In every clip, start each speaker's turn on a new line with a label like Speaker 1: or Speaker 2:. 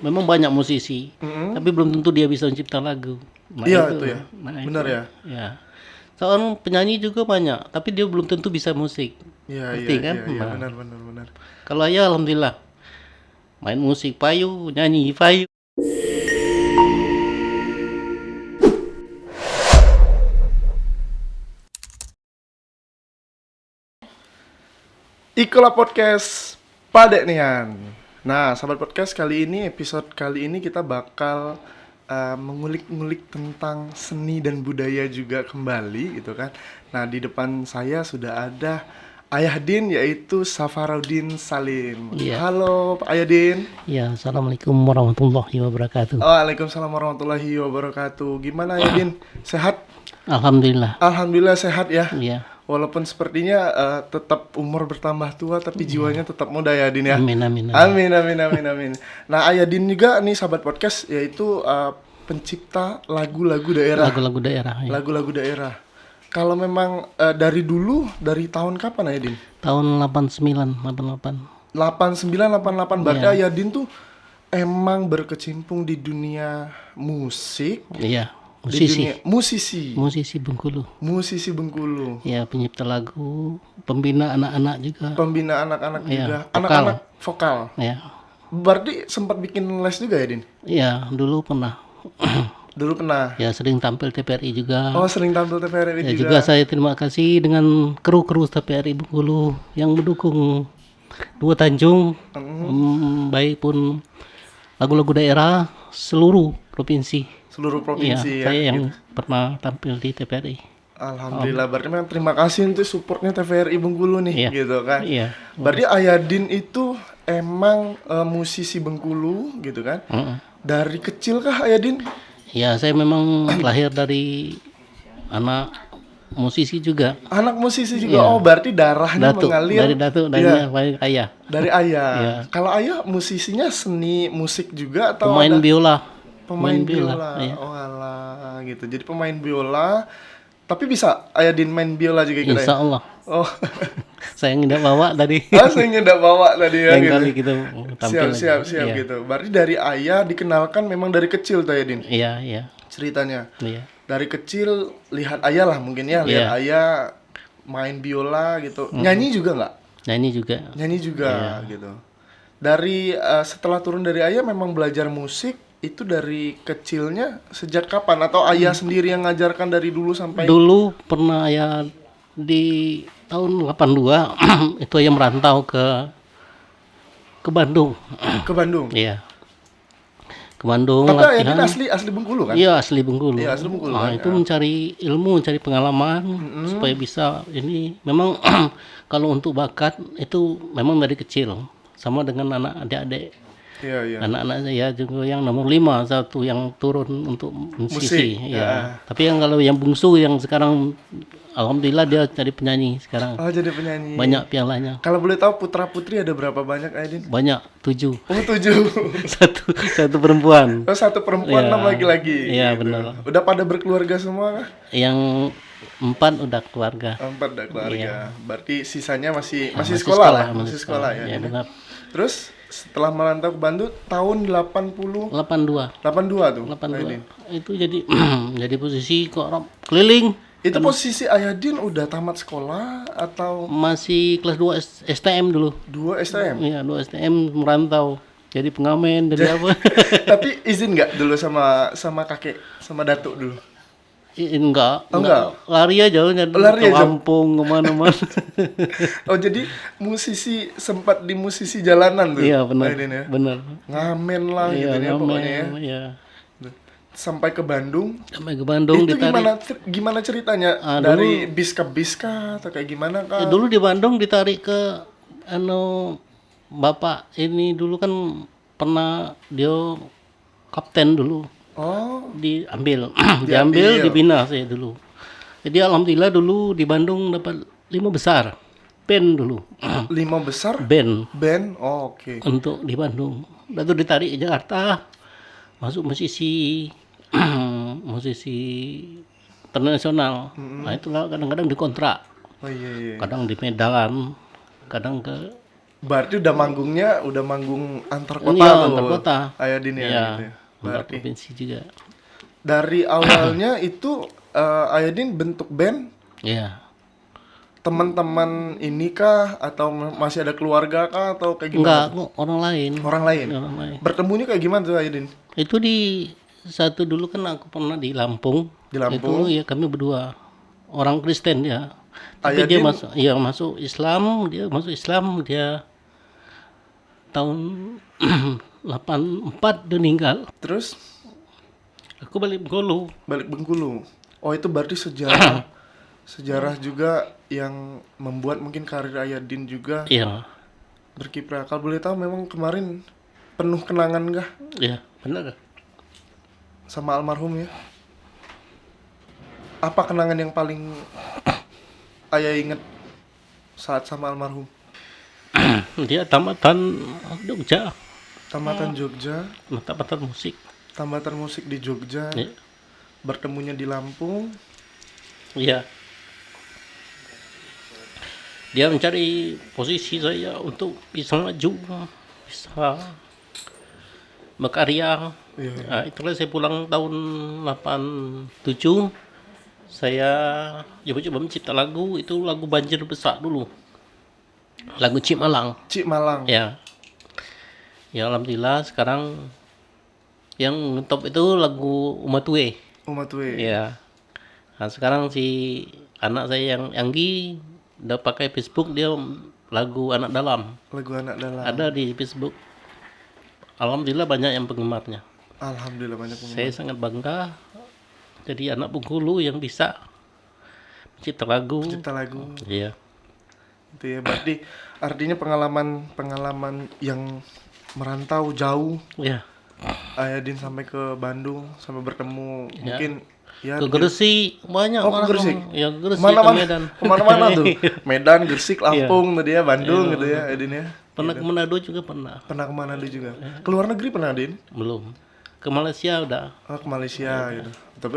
Speaker 1: memang banyak musisi, tapi belum tentu dia bisa mencipta lagu. Nah,
Speaker 2: Iya itu ya.
Speaker 1: Nah,
Speaker 2: Benar
Speaker 1: itu.
Speaker 2: ya.
Speaker 1: Ya. Seorang penyanyi juga banyak, tapi dia belum tentu bisa musik.
Speaker 2: Iya
Speaker 1: Ngerti kan?
Speaker 2: iya
Speaker 1: Nah,
Speaker 2: benar.
Speaker 1: kalau Ayah alhamdulillah main musik payu, nyanyi payu.
Speaker 2: Ikola Podcast Padek Nian. Nah, sahabat podcast episode kali ini kita bakal mengulik-ngulik tentang seni dan budaya juga kembali gitu kan. Nah, di depan saya sudah ada Ayahdin yaitu Safarudin Salim.
Speaker 1: Iya.
Speaker 2: Halo Pak Ayahdin.
Speaker 1: Ya, assalamualaikum warahmatullahi wabarakatuh.
Speaker 2: Waalaikumsalam warahmatullahi wabarakatuh. Gimana Ayahdin? Sehat?
Speaker 1: Alhamdulillah.
Speaker 2: Alhamdulillah sehat ya.
Speaker 1: Iya.
Speaker 2: Walaupun sepertinya tetap umur bertambah tua tapi jiwanya tetap muda ya Din ya.
Speaker 1: Amin, amin,
Speaker 2: Amin
Speaker 1: amin.
Speaker 2: amin amin amin. Nah, Ayadin juga nih sahabat podcast yaitu pencipta lagu-lagu daerah.
Speaker 1: Lagu-lagu daerah. Ya.
Speaker 2: Lagu-lagu daerah. Kalau memang dari dulu, dari tahun kapan Ayadin?
Speaker 1: Tahun 89, 88.
Speaker 2: 8988 berarti
Speaker 1: Iya.
Speaker 2: Ayadin tuh emang berkecimpung di dunia musik.
Speaker 1: Iya,
Speaker 2: Di dunia
Speaker 1: musisi Bengkulu.
Speaker 2: musisi Bengkulu.
Speaker 1: Ya, pencipta lagu, pembina anak-anak juga.
Speaker 2: Pembina anak-anak
Speaker 1: Iya,
Speaker 2: juga.
Speaker 1: vokal.
Speaker 2: Anak-anak vokal.
Speaker 1: Ya.
Speaker 2: Berarti sempat bikin les juga ya, Din?
Speaker 1: Ya, dulu pernah.
Speaker 2: Dulu pernah.
Speaker 1: Ya, sering tampil TVRI juga.
Speaker 2: Oh, sering tampil TVRI
Speaker 1: Ya,
Speaker 2: juga.
Speaker 1: juga saya terima kasih dengan kru-kru TVRI Bengkulu yang mendukung Dua Tanjung, baik pun lagu-lagu daerah seluruh provinsi.
Speaker 2: Seluruh
Speaker 1: Iya,
Speaker 2: provinsi ya.
Speaker 1: saya yang pernah tampil di TVRI.
Speaker 2: Alhamdulillah, berarti memang terima kasih untuk supportnya TVRI Bengkulu nih,
Speaker 1: Iya.
Speaker 2: gitu kan.
Speaker 1: Iya.
Speaker 2: Berarti Ayadin itu emang musisi Bengkulu, gitu kan.
Speaker 1: Heeh.
Speaker 2: Dari kecil kah Ayadin?
Speaker 1: Ya, saya memang lahir dari anak musisi juga.
Speaker 2: Anak musisi juga.
Speaker 1: Iya.
Speaker 2: Oh, berarti darahnya
Speaker 1: Datuk,
Speaker 2: mengalir.
Speaker 1: dari datuk, dari
Speaker 2: Iya,
Speaker 1: ayah.
Speaker 2: dari ayah.
Speaker 1: Iya.
Speaker 2: Kalau ayah musisinya seni musik juga atau
Speaker 1: Pemain
Speaker 2: ada
Speaker 1: biola.
Speaker 2: pemain
Speaker 1: biola,
Speaker 2: biola?
Speaker 1: iya.
Speaker 2: Oh alah, gitu. Jadi pemain biola. Tapi bisa Ayadin main biola juga gitu ya?
Speaker 1: Insya Allah.
Speaker 2: Oh,
Speaker 1: Saya tidak bawa tadi.
Speaker 2: saya nggak bawa tadi ya
Speaker 1: Lain
Speaker 2: gitu.
Speaker 1: kali kita tampil
Speaker 2: Siap
Speaker 1: lagi.
Speaker 2: siap
Speaker 1: Iya.
Speaker 2: gitu. Berarti dari ayah dikenalkan memang dari kecil tuh Ayadin
Speaker 1: Iya, iya.
Speaker 2: ceritanya.
Speaker 1: Iya.
Speaker 2: Dari kecil lihat ayah lah mungkin ya, lihat
Speaker 1: Iya.
Speaker 2: ayah main biola gitu. Nyanyi juga nggak?
Speaker 1: Nyanyi juga.
Speaker 2: Nyanyi juga
Speaker 1: Iya.
Speaker 2: gitu. Dari setelah turun dari ayah memang belajar musik itu dari kecilnya sejak kapan atau ayah sendiri yang ngajarkan dari dulu sampai
Speaker 1: Dulu pernah ya di tahun 82 itu ya merantau ke Bandung.
Speaker 2: ke Bandung?
Speaker 1: Iya. Ke Bandung
Speaker 2: Tapi Ayadin
Speaker 1: latihan.
Speaker 2: asli Bengkulu kan?
Speaker 1: Iya, asli Bengkulu.
Speaker 2: Iya, asli Bengkulu
Speaker 1: Nah,
Speaker 2: kan,
Speaker 1: itu
Speaker 2: ya.
Speaker 1: mencari ilmu, mencari pengalaman supaya bisa ini memang kalau untuk bakat itu memang dari kecil sama dengan anak adik-adik.
Speaker 2: Iya, iya.
Speaker 1: Anak-anak saya juga yang nomor 5 satu yang turun untuk musisi.
Speaker 2: Musik,
Speaker 1: Ya. Tapi yang kalau yang bungsu yang sekarang alhamdulillah dia jadi penyanyi sekarang.
Speaker 2: Oh, jadi penyanyi.
Speaker 1: Banyak pialanya.
Speaker 2: Kalau boleh tahu putra-putri ada berapa banyak Ayadin?
Speaker 1: Banyak 7.
Speaker 2: Oh, 7.
Speaker 1: satu perempuan.
Speaker 2: Oh, 1 perempuan,
Speaker 1: Iya.
Speaker 2: 6 laki-laki.
Speaker 1: Iya,
Speaker 2: gitu.
Speaker 1: benar.
Speaker 2: Udah pada berkeluarga semua kah?
Speaker 1: Yang 4 udah keluarga.
Speaker 2: 4 udah keluarga.
Speaker 1: Iya.
Speaker 2: Berarti sisanya masih
Speaker 1: Masih
Speaker 2: sekolah lah,
Speaker 1: sekolah,
Speaker 2: masih sekolah ya.
Speaker 1: Ya, benar.
Speaker 2: Terus setelah merantau ke Bandung tahun
Speaker 1: 82.
Speaker 2: 82 tuh.
Speaker 1: 82.
Speaker 2: Ayadin.
Speaker 1: Itu jadi jadi posisi kok keliling.
Speaker 2: Itu posisi Ayadin udah tamat sekolah atau
Speaker 1: Masih kelas 2 STM dulu.
Speaker 2: 2 STM?
Speaker 1: Iya, 2 STM merantau. Jadi pengamen dari apa?
Speaker 2: Tapi izin nggak dulu sama kakek, sama datuk dulu?
Speaker 1: Enggak.
Speaker 2: Oh, enggak?
Speaker 1: Lari aja nyari
Speaker 2: Lari
Speaker 1: ke
Speaker 2: aja?
Speaker 1: Lampung kemana-mana.
Speaker 2: Oh, jadi musisi sempat di musisi jalanan tuh?
Speaker 1: Iya, benar.
Speaker 2: Ayadin ya?
Speaker 1: Benar.
Speaker 2: Ngamen lah
Speaker 1: Iya,
Speaker 2: gitu ya pokoknya ya.
Speaker 1: iya.
Speaker 2: Sampai ke Bandung.
Speaker 1: Sampai ke Bandung
Speaker 2: Itu
Speaker 1: ditarik.
Speaker 2: gimana ceritanya?
Speaker 1: Dulu-
Speaker 2: Dari bis ke bis kah atau kayak gimana kah?
Speaker 1: Dulu di Bandung ditarik ke bapak ini dulu kan pernah dia kapten dulu.
Speaker 2: Oh,
Speaker 1: Diambil
Speaker 2: Diambil.
Speaker 1: dibina saya dulu. Jadi alhamdulillah dulu di Bandung dapat 5 besar band dulu.
Speaker 2: 5 besar
Speaker 1: Band
Speaker 2: band. Oh, oke.
Speaker 1: untuk di Bandung. Lalu ditarik ke Jakarta, masuk musisi musisi internasional. Nah itulah kadang-kadang dikontrak,
Speaker 2: Oh iya iya.
Speaker 1: kadang di Medan, kadang ke
Speaker 2: Berarti udah manggung antar kota
Speaker 1: Iya,
Speaker 2: tuh.
Speaker 1: antar kota.
Speaker 2: Ayadin ya,
Speaker 1: Iya,
Speaker 2: gitu ya.
Speaker 1: antar
Speaker 2: Berarti
Speaker 1: provinsi juga.
Speaker 2: dari awalnya itu Ayadin bentuk band
Speaker 1: Iya.
Speaker 2: teman-teman ini kah atau masih ada keluarga kah atau kayak gimana?
Speaker 1: Enggak,
Speaker 2: tuh?
Speaker 1: aku orang lain.
Speaker 2: Orang lain.
Speaker 1: Orang lain.
Speaker 2: Bertemunya kayak gimana tuh Ayadin?
Speaker 1: Itu di satu dulu kan aku pernah di Lampung.
Speaker 2: Di Lampung.
Speaker 1: Itu ya kami berdua orang Kristen ya. Tapi
Speaker 2: Ayadin-
Speaker 1: dia masuk Islam, dia tahun 84 dia meninggal.
Speaker 2: Terus
Speaker 1: Aku balik Bengkulu.
Speaker 2: balik Bengkulu. Oh itu berarti sejarah sejarah juga yang membuat mungkin karir Ayadin juga
Speaker 1: Iya.
Speaker 2: berkiprah. Kalau boleh tahu memang kemarin penuh kenangan kah
Speaker 1: Iya, benar.
Speaker 2: sama almarhum ya? Apa kenangan yang paling Ayah inget saat sama almarhum?
Speaker 1: Dia tamatan Jogja,
Speaker 2: Tamatan Jogja,
Speaker 1: tamatan musik.
Speaker 2: tambatan musik di Jogja,
Speaker 1: Iya.
Speaker 2: bertemunya di Lampung.
Speaker 1: Iya. Dia mencari posisi saya untuk bisa maju, bisa berkarya.
Speaker 2: Iya.
Speaker 1: Nah, itulah saya pulang tahun 87. Saya coba-coba mencipta lagu, itu lagu Banjir Besar dulu. Lagu Cik Malang.
Speaker 2: Cik Malang.
Speaker 1: Ya. Ya alhamdulillah sekarang yang top itu lagu Umatue.
Speaker 2: Umat we.
Speaker 1: Ya. Nah, sekarang si anak saya yang Anggi udah pakai Facebook, dia lagu Anak Dalam.
Speaker 2: Lagu anak dalam.
Speaker 1: Ada di Facebook. Alhamdulillah banyak yang penggemarnya.
Speaker 2: Alhamdulillah banyak penggemar.
Speaker 1: Saya sangat bangga jadi anak Bengkulu yang bisa mencipta lagu.
Speaker 2: Cipta lagu.
Speaker 1: Iya.
Speaker 2: Itu ya berarti artinya pengalaman yang merantau jauh.
Speaker 1: Ya.
Speaker 2: Ayadin sampai ke Bandung sampai bertemu
Speaker 1: Ya.
Speaker 2: mungkin ya
Speaker 1: Ke Gresik banyak
Speaker 2: Oh, ke
Speaker 1: orang.
Speaker 2: Gresik?
Speaker 1: Ya, ke Gresik, ke
Speaker 2: Kemana-mana,
Speaker 1: Medan.
Speaker 2: kemana-mana tuh. Medan, Gresik, Lampung tadi ya, Bandung gitu ya, Adin ya.
Speaker 1: Pernah ke Manado juga pernah.
Speaker 2: Pernah kemana dulu juga? Ke luar negeri pernah, Adin?
Speaker 1: Belum. Ke Malaysia udah.
Speaker 2: Oh, ke Malaysia gitu. Tapi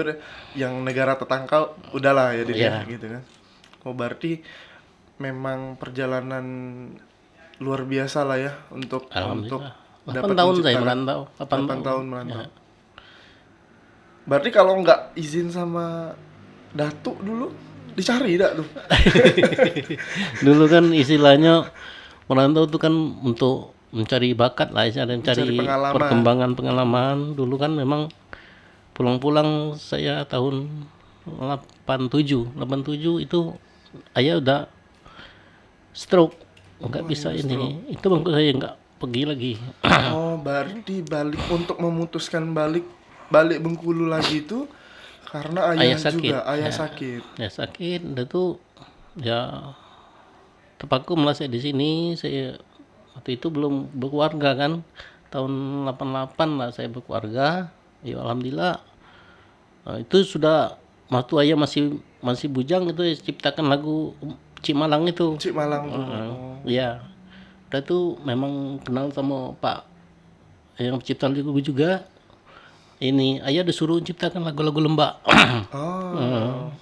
Speaker 2: yang negara tetangga udahlah ya, Adin ya,
Speaker 1: Iya.
Speaker 2: gitu kan. Oh, berarti memang perjalanan luar biasa lah ya untuk
Speaker 1: Alhamdulillah. 8
Speaker 2: dapat
Speaker 1: tahun saya
Speaker 2: menciptakan.
Speaker 1: merantau.
Speaker 2: 8 tahun merantau.
Speaker 1: Ya.
Speaker 2: Berarti kalau nggak izin sama Datuk dulu dicari dah tuh.
Speaker 1: Dulu kan istilahnya merantau itu kan untuk mencari bakat lah, istilahnya mencari
Speaker 2: Mencari pengalaman.
Speaker 1: perkembangan pengalaman. Dulu kan memang pulang-pulang saya tahun 87 itu ayah udah stroke, nggak bisa ini. Itu bangku saya nggak pergi lagi.
Speaker 2: Oh, berarti balik untuk memutuskan balik Bengkulu lagi itu karena ayah
Speaker 1: sakit.
Speaker 2: juga, ayah
Speaker 1: Ya.
Speaker 2: sakit.
Speaker 1: Ya sakit, udah tuh ya terpaku malah saya di sini. Saya waktu itu belum berkeluarga kan, tahun 88 lah saya berkeluarga. Ya alhamdulillah. Nah, itu sudah waktu ayah masih bujang itu saya ciptakan lagu Cik Malang itu.
Speaker 2: Cik Malang tuh.
Speaker 1: Ya, udah tuh memang kenal sama Pak yang pencipta lagu juga. Ini ayah disuruh ciptakan lagu-lagu lembak.
Speaker 2: Oh,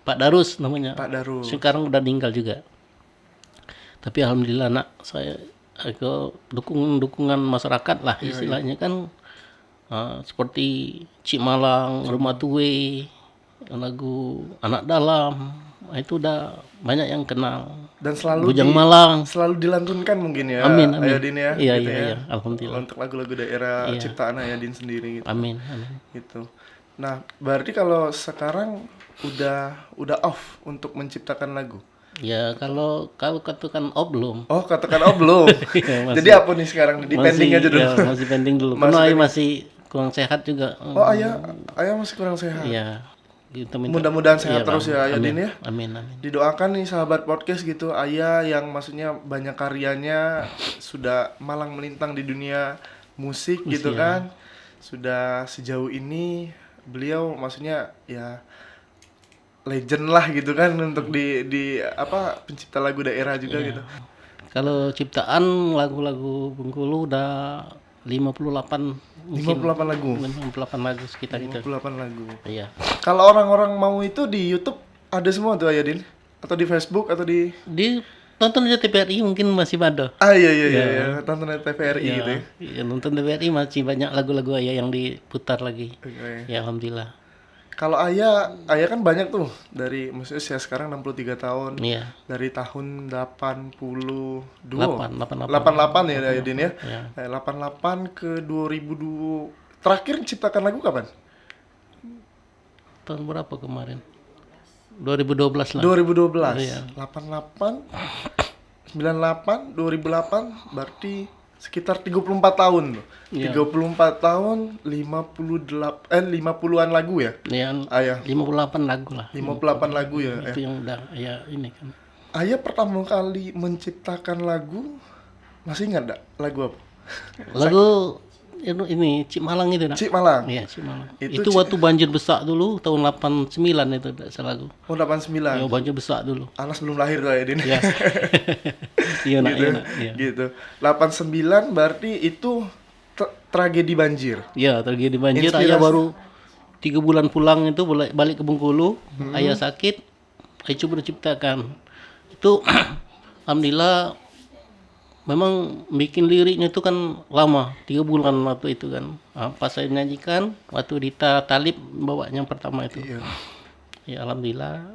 Speaker 1: Pak Darus namanya.
Speaker 2: Pak Darus.
Speaker 1: Sekarang udah meninggal juga. Tapi alhamdulillah nak saya ke dukungan masyarakat lah istilahnya kan, seperti Cik Malang, Rumah Tue, lagu Anak Dalam, itu udah banyak yang kenal.
Speaker 2: Dan selalu
Speaker 1: Bujang Malang.
Speaker 2: selalu dilantunkan mungkin ya.
Speaker 1: Amin, amin.
Speaker 2: Ayadin ya.
Speaker 1: Iya,
Speaker 2: gitu
Speaker 1: iya,
Speaker 2: ya.
Speaker 1: iya. Alhamdulillah.
Speaker 2: Untuk lagu-lagu daerah ciptaan Ayadin sendiri gitu.
Speaker 1: Amin, amin.
Speaker 2: Gitu. Nah, berarti kalau sekarang udah off untuk menciptakan lagu.
Speaker 1: Ya kalau katakan belum.
Speaker 2: Oh, katakan oh belum.
Speaker 1: Iya, masih.
Speaker 2: Jadi apa nih sekarang? Di pending aja dulu.
Speaker 1: Ya, masih pending dulu.
Speaker 2: Masih
Speaker 1: Karena ayah
Speaker 2: pending.
Speaker 1: masih kurang sehat juga.
Speaker 2: Oh, ayah masih kurang sehat.
Speaker 1: Iya. Kita minta.
Speaker 2: Mudah-mudahan sehat
Speaker 1: Iya,
Speaker 2: terus
Speaker 1: Bang.
Speaker 2: ya Ayadin ya.
Speaker 1: Amin, amin.
Speaker 2: Didoakan nih sahabat podcast gitu, ayah yang maksudnya banyak karyanya sudah malang melintang di dunia musik gitu kan. Sudah sejauh ini beliau maksudnya ya legend lah gitu kan untuk di apa pencipta lagu daerah juga gitu.
Speaker 1: Kalau ciptaan lagu-lagu Bengkulu udah 58 mungkin.
Speaker 2: 58 lagu.
Speaker 1: 58 lagu sekitar itu.
Speaker 2: 58 lagu.
Speaker 1: Iya.
Speaker 2: Kalau orang-orang mau itu di YouTube ada semua tuh Ayadin atau di Facebook atau di
Speaker 1: Di Tonton aja TVRI mungkin masih ada.
Speaker 2: Iya iya iya, iya. Tonton di TVRI gitu ya.
Speaker 1: Iya, nonton TVRI masih banyak lagu-lagu Ayah yang diputar lagi.
Speaker 2: Oke.
Speaker 1: Ya alhamdulillah.
Speaker 2: Kalau Ayah kan banyak tuh dari maksudnya usia sekarang 63 tahun.
Speaker 1: Iya.
Speaker 2: Dari tahun 82
Speaker 1: 88.
Speaker 2: 88 ya Ayah Din ya.
Speaker 1: Iya.
Speaker 2: 88 ke 2002. Terakhir ciptakan lagu kapan?
Speaker 1: Tahun berapa kemarin? 2012 lah.
Speaker 2: 2012.
Speaker 1: Iya.
Speaker 2: 88 98 2008 berarti sekitar 34 tahun loh.
Speaker 1: Iya.
Speaker 2: 34 tahun 50-an lagu ya?
Speaker 1: Yang
Speaker 2: Ayah.
Speaker 1: 58 lagu lah.
Speaker 2: 58 lagu ya.
Speaker 1: Itu yang udah ya ini kan.
Speaker 2: Ayah pertama kali menciptakan lagu masih ingat enggak lagu apa?
Speaker 1: Lagu ini Cik Malang itu nak.
Speaker 2: Cik Malang.
Speaker 1: Iya, Cik Malang.
Speaker 2: Itu
Speaker 1: Itu waktu banjir besar dulu tahun 89 itu tidak salah lagu.
Speaker 2: Oh 89.
Speaker 1: Ya, banjir besar dulu.
Speaker 2: Anas belum lahir lah ya Din.
Speaker 1: Iya. Iya nak,
Speaker 2: gitu.
Speaker 1: iya nak. Iya.
Speaker 2: Gitu. 89 berarti itu tragedi banjir.
Speaker 1: Ya, terjadi banjir.
Speaker 2: Inspirasi.
Speaker 1: Ayah baru 3 bulan pulang itu balik ke Bengkulu. Ayah sakit. Ayah coba ciptakan. Itu alhamdulillah memang bikin liriknya itu kan lama, 3 bulan waktu itu kan. Pas saya nyanyikan waktu Dita Talib bawanya pertama itu.
Speaker 2: Iya.
Speaker 1: Ya alhamdulillah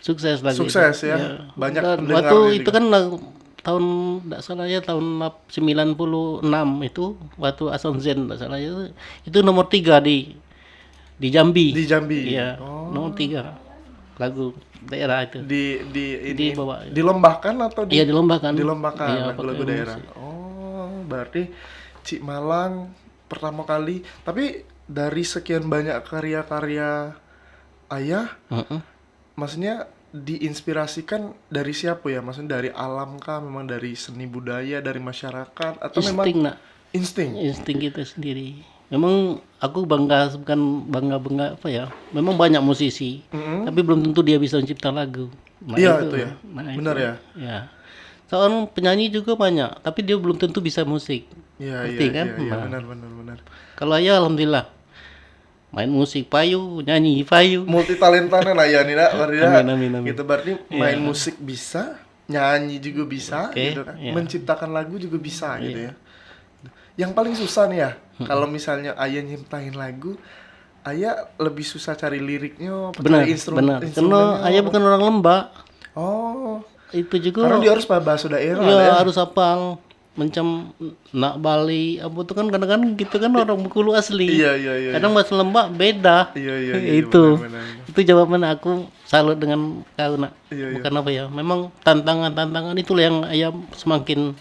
Speaker 1: sukses lagi.
Speaker 2: Sukses
Speaker 1: itu.
Speaker 2: ya. Banyak
Speaker 1: Dan
Speaker 2: pendengarnya
Speaker 1: waktu
Speaker 2: juga.
Speaker 1: itu kan tahun enggak salah ya tahun 96 itu waktu Ason Zen enggak salah itu nomor 3 di Jambi.
Speaker 2: Di Jambi.
Speaker 1: Iya,
Speaker 2: Oh.
Speaker 1: nomor 3 lagu daerah itu.
Speaker 2: Di
Speaker 1: bawah.
Speaker 2: dilombakan atau
Speaker 1: Iya dilombakan.
Speaker 2: dilombakan
Speaker 1: Iya,
Speaker 2: lagu-lagu
Speaker 1: pakai
Speaker 2: daerah.
Speaker 1: musik.
Speaker 2: Oh, berarti Cik Malang pertama kali. Tapi dari sekian banyak karya-karya Ayah,
Speaker 1: Heeh.
Speaker 2: maksudnya diinspirasikan dari siapa ya? Maksudnya dari alam kah? Memang dari seni budaya, dari masyarakat atau memang
Speaker 1: Insting nak.
Speaker 2: insting?
Speaker 1: Insting kita sendiri. Memang aku bukan bangga apa ya. Memang banyak musisi, tapi belum tentu dia bisa mencipta lagu. Nah,
Speaker 2: Iya itu ya.
Speaker 1: Nah,
Speaker 2: Benar
Speaker 1: itu.
Speaker 2: ya.
Speaker 1: Ya. Seorang penyanyi juga banyak, tapi dia belum tentu bisa musik.
Speaker 2: Iya
Speaker 1: Ngerti
Speaker 2: iya
Speaker 1: kan?
Speaker 2: iya, iya.
Speaker 1: Nah.
Speaker 2: Benar.
Speaker 1: Kalau Ayah alhamdulillah main musik payu, nyanyi payu.
Speaker 2: Multi talentana lah ya Nina,
Speaker 1: Amin.
Speaker 2: gitu berarti main musik bisa, nyanyi juga bisa,
Speaker 1: Oke,
Speaker 2: gitu kan.
Speaker 1: iya.
Speaker 2: Menciptakan lagu juga bisa gitu ya. Yang paling susah nih ya, kalau misalnya Ayah nyiptain lagu, Ayah lebih susah cari liriknya,
Speaker 1: Benar,
Speaker 2: cari
Speaker 1: benar. Karena
Speaker 2: instrumennya.
Speaker 1: Ayah bukan orang Lembak.
Speaker 2: Oh,
Speaker 1: Itu juga
Speaker 2: karena dia harus bahasa daerah
Speaker 1: ya,
Speaker 2: ya.
Speaker 1: harus hafal macam nak Bali apa itu kan kadang-kadang gitu kan orang Bengkulu asli.
Speaker 2: Iya.
Speaker 1: Kadang bahasa Lembak beda.
Speaker 2: Iya,
Speaker 1: Itu.
Speaker 2: benar.
Speaker 1: Itu jawaban aku salut dengan kau nak.
Speaker 2: Iya.
Speaker 1: Bukan apa ya. Memang tantangan itulah yang Ayah semakin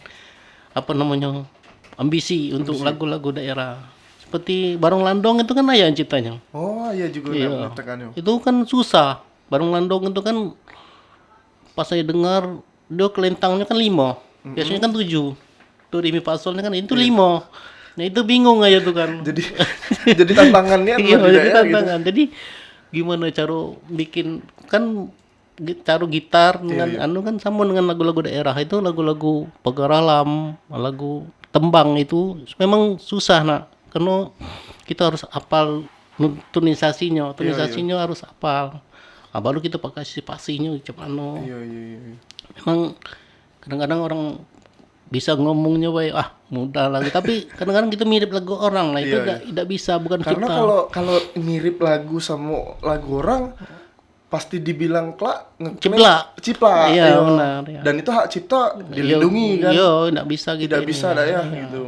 Speaker 1: apa namanya ambisi untuk lagu-lagu daerah. Seperti Barong Landong itu kan Ayah yang ciptanya.
Speaker 2: Oh, iya juga
Speaker 1: Iya.
Speaker 2: menekannya.
Speaker 1: Itu kan susah. Barong Landong itu kan pas saya dengar dia kelentangnya kan 5. Biasanya kan 7. Tuh di mi pasolnya kan itu 5. Nah itu bingung aja tuh kan.
Speaker 2: Jadi jadi tantangannya
Speaker 1: Iya,
Speaker 2: adalah di
Speaker 1: jadi
Speaker 2: daerah gitu.
Speaker 1: tantangan. Jadi gimana cara bikin kan cara gitar dengan anu kan sama dengan lagu-lagu daerah itu lagu-lagu pagar alam, lagu tembang itu memang susah nak. Karena kita harus hafal tunisasinya harus hafal. Nah, baru kita pakai spasinya cepano.
Speaker 2: Iya.
Speaker 1: Memang kadang-kadang orang bisa ngomongnya baik mudah lagi tapi kadang-kadang kita mirip lagu orang lah itu tidak bisa bukan
Speaker 2: Karena
Speaker 1: kita.
Speaker 2: kalau mirip lagu sama lagu orang pasti dibilang ciplak.
Speaker 1: Iya, benar, ya.
Speaker 2: Dan itu hak cipta dilindungi kan.
Speaker 1: Iya, tidak bisa gitu.
Speaker 2: Tidak bisa dah ya gitu.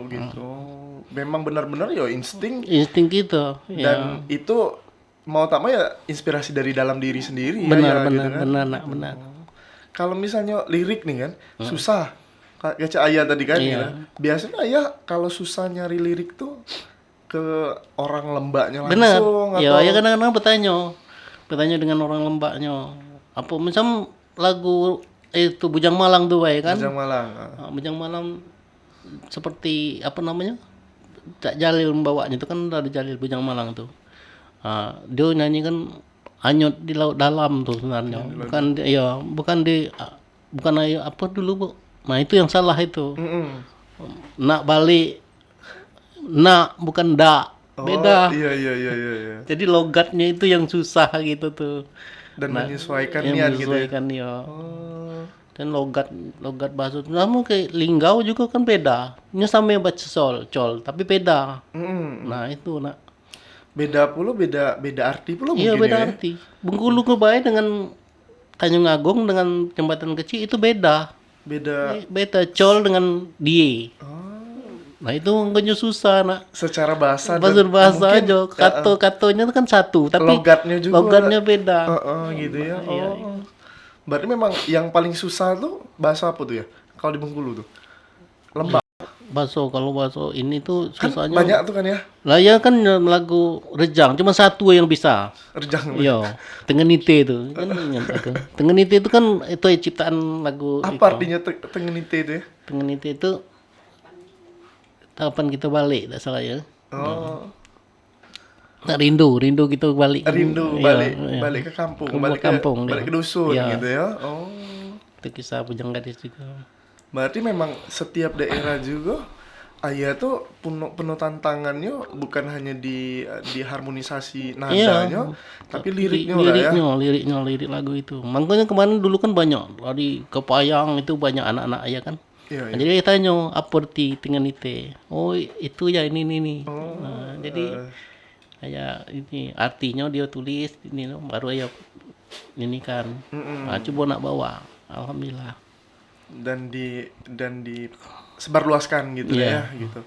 Speaker 2: Memang benar-benar ya insting
Speaker 1: Insting kita.
Speaker 2: dan itu mau tak mau ya inspirasi dari dalam diri sendiri
Speaker 1: Benar,
Speaker 2: ya,
Speaker 1: benar,
Speaker 2: gitu kan.
Speaker 1: benar.
Speaker 2: Kalau misalnya lirik nih kan susah. Kayak Ayah tadi kan
Speaker 1: Iya.
Speaker 2: gitu. Biasanya Ayah kalau susah nyari lirik tuh ke orang lembaknya
Speaker 1: Benar.
Speaker 2: langsung
Speaker 1: Ya,
Speaker 2: atau
Speaker 1: ya kadang-kadang bertanya dengan orang lembaknya. Apa macam lagu itu Bujang Malang tuh baik kan?
Speaker 2: Bujang Malang.
Speaker 1: Bujang Malang seperti apa namanya? Cak Jalil membawanya itu kan ada Jalil Bujang Malang tuh. Dia nyanyi kan hanyut di laut dalam tuh sebenarnya. Bukan apa dulu, Bu. Nah, itu yang salah itu. Nak balik nak bukan dak. Beda.
Speaker 2: Iya.
Speaker 1: Jadi logatnya itu yang susah gitu tuh.
Speaker 2: Dan menyesuaikan
Speaker 1: yang
Speaker 2: nian gitu ya.
Speaker 1: menyesuaikan ya.
Speaker 2: Oh.
Speaker 1: Dan logat bahasa namun kayak linggau juga kan beda. Ini sama yang baca col, tapi beda.
Speaker 2: Mm-mm.
Speaker 1: Nah itu nak.
Speaker 2: Beda pula, beda arti pula
Speaker 1: Iya
Speaker 2: mungkin
Speaker 1: beda
Speaker 2: ya.
Speaker 1: arti. Bengkulu Kebayan dengan Tanjung Agung dengan Jembatan Kecil itu beda.
Speaker 2: Beda.
Speaker 1: Beda col dengan die.
Speaker 2: Oh.
Speaker 1: Nah itu nggak susah nak.
Speaker 2: Secara bahasa
Speaker 1: Bahasa
Speaker 2: mungkin
Speaker 1: aja. Katonya kan satu, tapi
Speaker 2: logatnya juga
Speaker 1: logatnya beda.
Speaker 2: gitu ya.
Speaker 1: Iya,
Speaker 2: Oh. Berarti memang yang paling susah tuh bahasa apa tuh ya? Kalau di Bengkulu tuh. Lembak.
Speaker 1: Kalau bakso ini tuh
Speaker 2: Kan
Speaker 1: susahnya.
Speaker 2: banyak tuh kan ya.
Speaker 1: Lah ya kan lagu Rejang cuma satu yang bisa.
Speaker 2: Rejang.
Speaker 1: Iya, Tengenite itu kan Tengenite itu kan itu ciptaan lagu
Speaker 2: Apa
Speaker 1: itu.
Speaker 2: artinya tengenite itu ya?
Speaker 1: Tengenite itu kapan kita balik, tak salah ya.
Speaker 2: Oh.
Speaker 1: Nah, rindu kita balik.
Speaker 2: Rindu
Speaker 1: Iya,
Speaker 2: balik
Speaker 1: iya.
Speaker 2: balik ke kampung,
Speaker 1: Ke
Speaker 2: balik
Speaker 1: kampung,
Speaker 2: balik
Speaker 1: iya.
Speaker 2: ke dusun
Speaker 1: Iya.
Speaker 2: gitu ya. Oh.
Speaker 1: Itu kisah Bujang Gadis juga.
Speaker 2: Berarti memang setiap daerah juga ayah tuh penuh tantangannya bukan hanya di harmonisasi nadanya, tapi liriknya lah ya.
Speaker 1: Lirik lagu itu. Makanya kemarin dulu kan banyak dari Kepayang itu banyak anak-anak ayah kan.
Speaker 2: Iya,
Speaker 1: Nah, jadi dia tanya apa arti Tengenite. Oh itu ya ini. Nah, jadi ayah ini artinya dia tulis ini baru ayah ini kan. Nah, coba nak bawa. Alhamdulillah.
Speaker 2: Dan di sebarluaskan gitu
Speaker 1: Iya.
Speaker 2: ya gitu.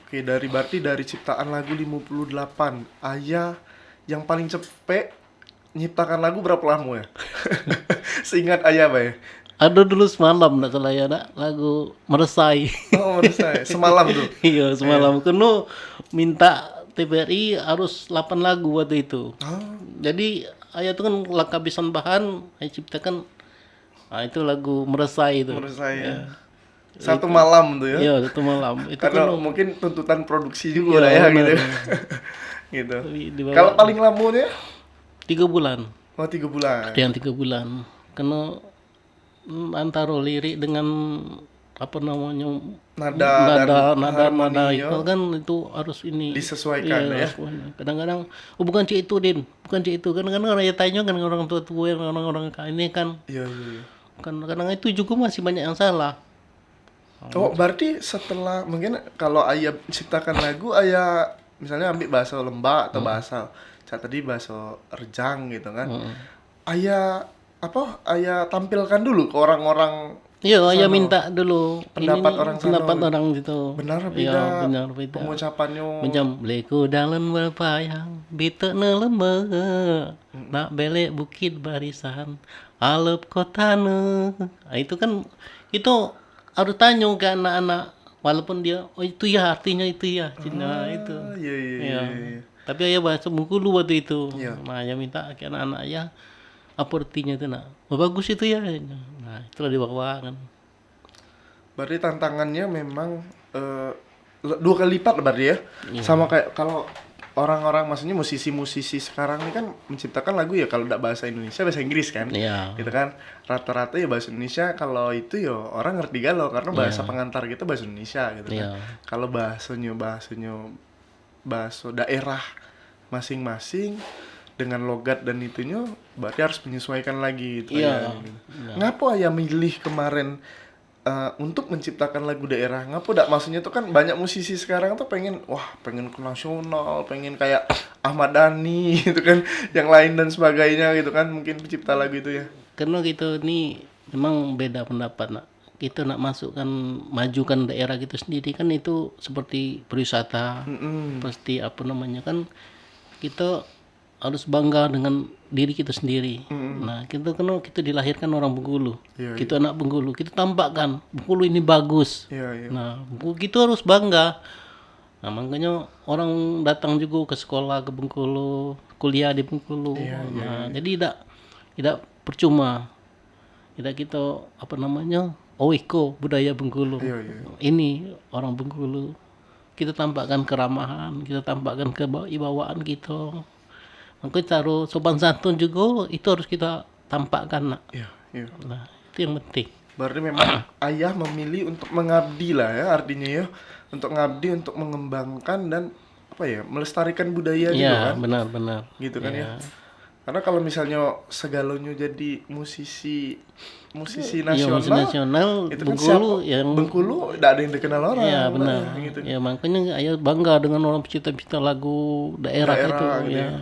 Speaker 2: Oke, berarti dari ciptaan lagu 58, ayah yang paling cepet nyiptakan lagu berapa lama ya? Seingat ayah Pak ya?
Speaker 1: Ada dulu semalam nak salah ya nak lagu Meresai.
Speaker 2: Oh, menurut saya semalam tuh.
Speaker 1: Iya semalam kena minta TVRI harus 8 lagu waktu itu.
Speaker 2: Oh,
Speaker 1: Jadi ayah tuh kan kehabisan bahan, ayah ciptakan. Nah, itu lagu Meresai itu.
Speaker 2: menurut saya satu malam tuh ya.
Speaker 1: Iya, itu malam. Itu
Speaker 2: Karena
Speaker 1: kan
Speaker 2: mungkin tuntutan produksi juga
Speaker 1: Iya,
Speaker 2: lah ya
Speaker 1: benar.
Speaker 2: gitu. Gitu.
Speaker 1: di bawah
Speaker 2: Kalau paling lamanya
Speaker 1: 3 bulan.
Speaker 2: oh 3 bulan.
Speaker 1: Ada yang 3 bulan. Karena antara lirik dengan apa namanya nada
Speaker 2: harmoninya
Speaker 1: itu kan itu harus ini
Speaker 2: disesuaikan ya.
Speaker 1: sesuaikan. Kadang-kadang bukan cik itu Din, bukan cik itu. Kadang-kadang orang tanya kan orang tua orang ini kan
Speaker 2: Iya, iya.
Speaker 1: kadang-kadang itu juga masih banyak yang salah.
Speaker 2: Oh, berarti setelah mungkin kalau ayah ciptakan lagu, ayah misalnya ambil bahasa Lembak atau bahasa saya tadi bahasa Rejang gitu kan. Ayah ayah tampilkan dulu ke orang-orang
Speaker 1: Iya, ayah minta dulu
Speaker 2: pendapat
Speaker 1: ini,
Speaker 2: orang sana.
Speaker 1: pendapat orang gitu.
Speaker 2: Benar
Speaker 1: Iya,
Speaker 2: beda.
Speaker 1: benar beda.
Speaker 2: Pengucapannya.
Speaker 1: Macam leku dalam berpayang, bita neleme, nak belek bukit barisan, alep kota ne. Nah, itu kan itu harus tanya ke anak-anak, walaupun dia, oh itu ya artinya itu ya, Cina itu.
Speaker 2: Ah, iya, iya,
Speaker 1: Iya.
Speaker 2: iya.
Speaker 1: Tapi ayah bahasa Bengkulu waktu itu.
Speaker 2: Iya.
Speaker 1: Nah, ayah minta ke anak-anak ayah apa artinya itu nak. Oh, bagus itu ya. Nah, itulah dibawa kan.
Speaker 2: Berarti tantangannya memang 2 kali lipat lah berarti ya.
Speaker 1: Iya.
Speaker 2: Sama kayak kalau orang-orang maksudnya musisi-musisi sekarang ini kan menciptakan lagu ya kalau tidak bahasa Indonesia bahasa Inggris kan.
Speaker 1: Iya.
Speaker 2: Gitu kan. Rata-rata ya bahasa Indonesia, kalau itu ya orang ngerti galau karena bahasa pengantar kita bahasa Indonesia gitu kan.
Speaker 1: Iya.
Speaker 2: Kalau bahasanya bahasa daerah masing-masing dengan logat dan itunya berarti harus menyesuaikan lagi gitu
Speaker 1: Iya.
Speaker 2: ya. Ngapa ya milih kemarin untuk menciptakan lagu daerah? Ngapa dak maksudnya tuh kan banyak musisi sekarang tuh pengen ke nasional, pengen kayak Ahmad Dhani gitu kan, yang lain dan sebagainya gitu kan, mungkin pencipta lagu itu ya.
Speaker 1: Karena kita ini memang beda pendapat nak. Kita nak masukkan majukan daerah kita sendiri kan itu seperti berwisata, pasti apa namanya kan kita harus bangga dengan diri kita sendiri. Nah kita dilahirkan orang Bengkulu,
Speaker 2: Iya,
Speaker 1: kita anak Bengkulu, kita tampakkan Bengkulu ini bagus.
Speaker 2: Iya, iya.
Speaker 1: Nah kita harus bangga. Nah makanya orang datang juga ke sekolah ke Bengkulu, kuliah di Bengkulu. Nah jadi tidak percuma. Tidak kita apa namanya Iko budaya Bengkulu.
Speaker 2: Iya, iya.
Speaker 1: Ini orang Bengkulu. Kita tampakkan keramahan, kita tampakkan kewibawaan kita. Makanya taruh sopan santun juga itu harus kita tampakkan nak.
Speaker 2: Iya, iya.
Speaker 1: Nah itu yang penting.
Speaker 2: Berarti memang ayah memilih untuk mengabdi lah ya artinya ya, untuk ngabdi, untuk mengembangkan dan melestarikan budaya gitu
Speaker 1: Iya
Speaker 2: kan.
Speaker 1: benar-benar.
Speaker 2: Gitu kan ya. Karena kalau misalnya Segalonyo jadi musisi
Speaker 1: Iya, musik
Speaker 2: nasional,
Speaker 1: nasional
Speaker 2: itu kan
Speaker 1: Bengkulu yang
Speaker 2: Bengkulu tidak ada yang dikenal orang.
Speaker 1: ya benar.
Speaker 2: gitu.
Speaker 1: Ya makanya ayah bangga dengan orang pencipta-pencipta lagu daerah itu
Speaker 2: gitu
Speaker 1: ya.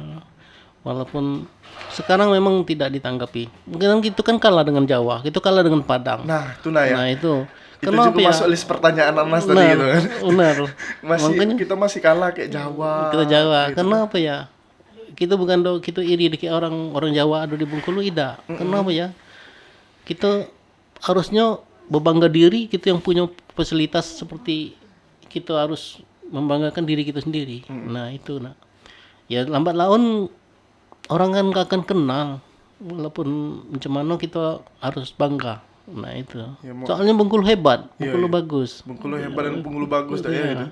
Speaker 1: Walaupun sekarang memang tidak ditanggapi. Mungkin itu kan kalah dengan Jawa, itu kalah dengan Padang.
Speaker 2: Nah, itu nah ya.
Speaker 1: Nah itu.
Speaker 2: Itu
Speaker 1: Kenapa
Speaker 2: juga
Speaker 1: ya?
Speaker 2: masuk list pertanyaan Anas tadi
Speaker 1: Benar,
Speaker 2: gitu kan.
Speaker 1: benar.
Speaker 2: Kita masih kalah kayak Jawa.
Speaker 1: Kita Jawa.
Speaker 2: Gitu.
Speaker 1: Kenapa ya? Kita bukan kita iri kayak orang Jawa ada di Bengkulu tidak. Kenapa ya? Kita harusnya berbangga diri kita yang punya fasilitas seperti kita harus membanggakan diri kita sendiri. Nah, itu nah. Ya lambat laun orang kan gak akan kenal walaupun macam mana kita harus bangga. Nah, itu.
Speaker 2: Ya,
Speaker 1: Soalnya Bengkulu hebat, Bengkulu bagus.
Speaker 2: Bengkulu hebat dan Bengkulu bagus dah ya gitu.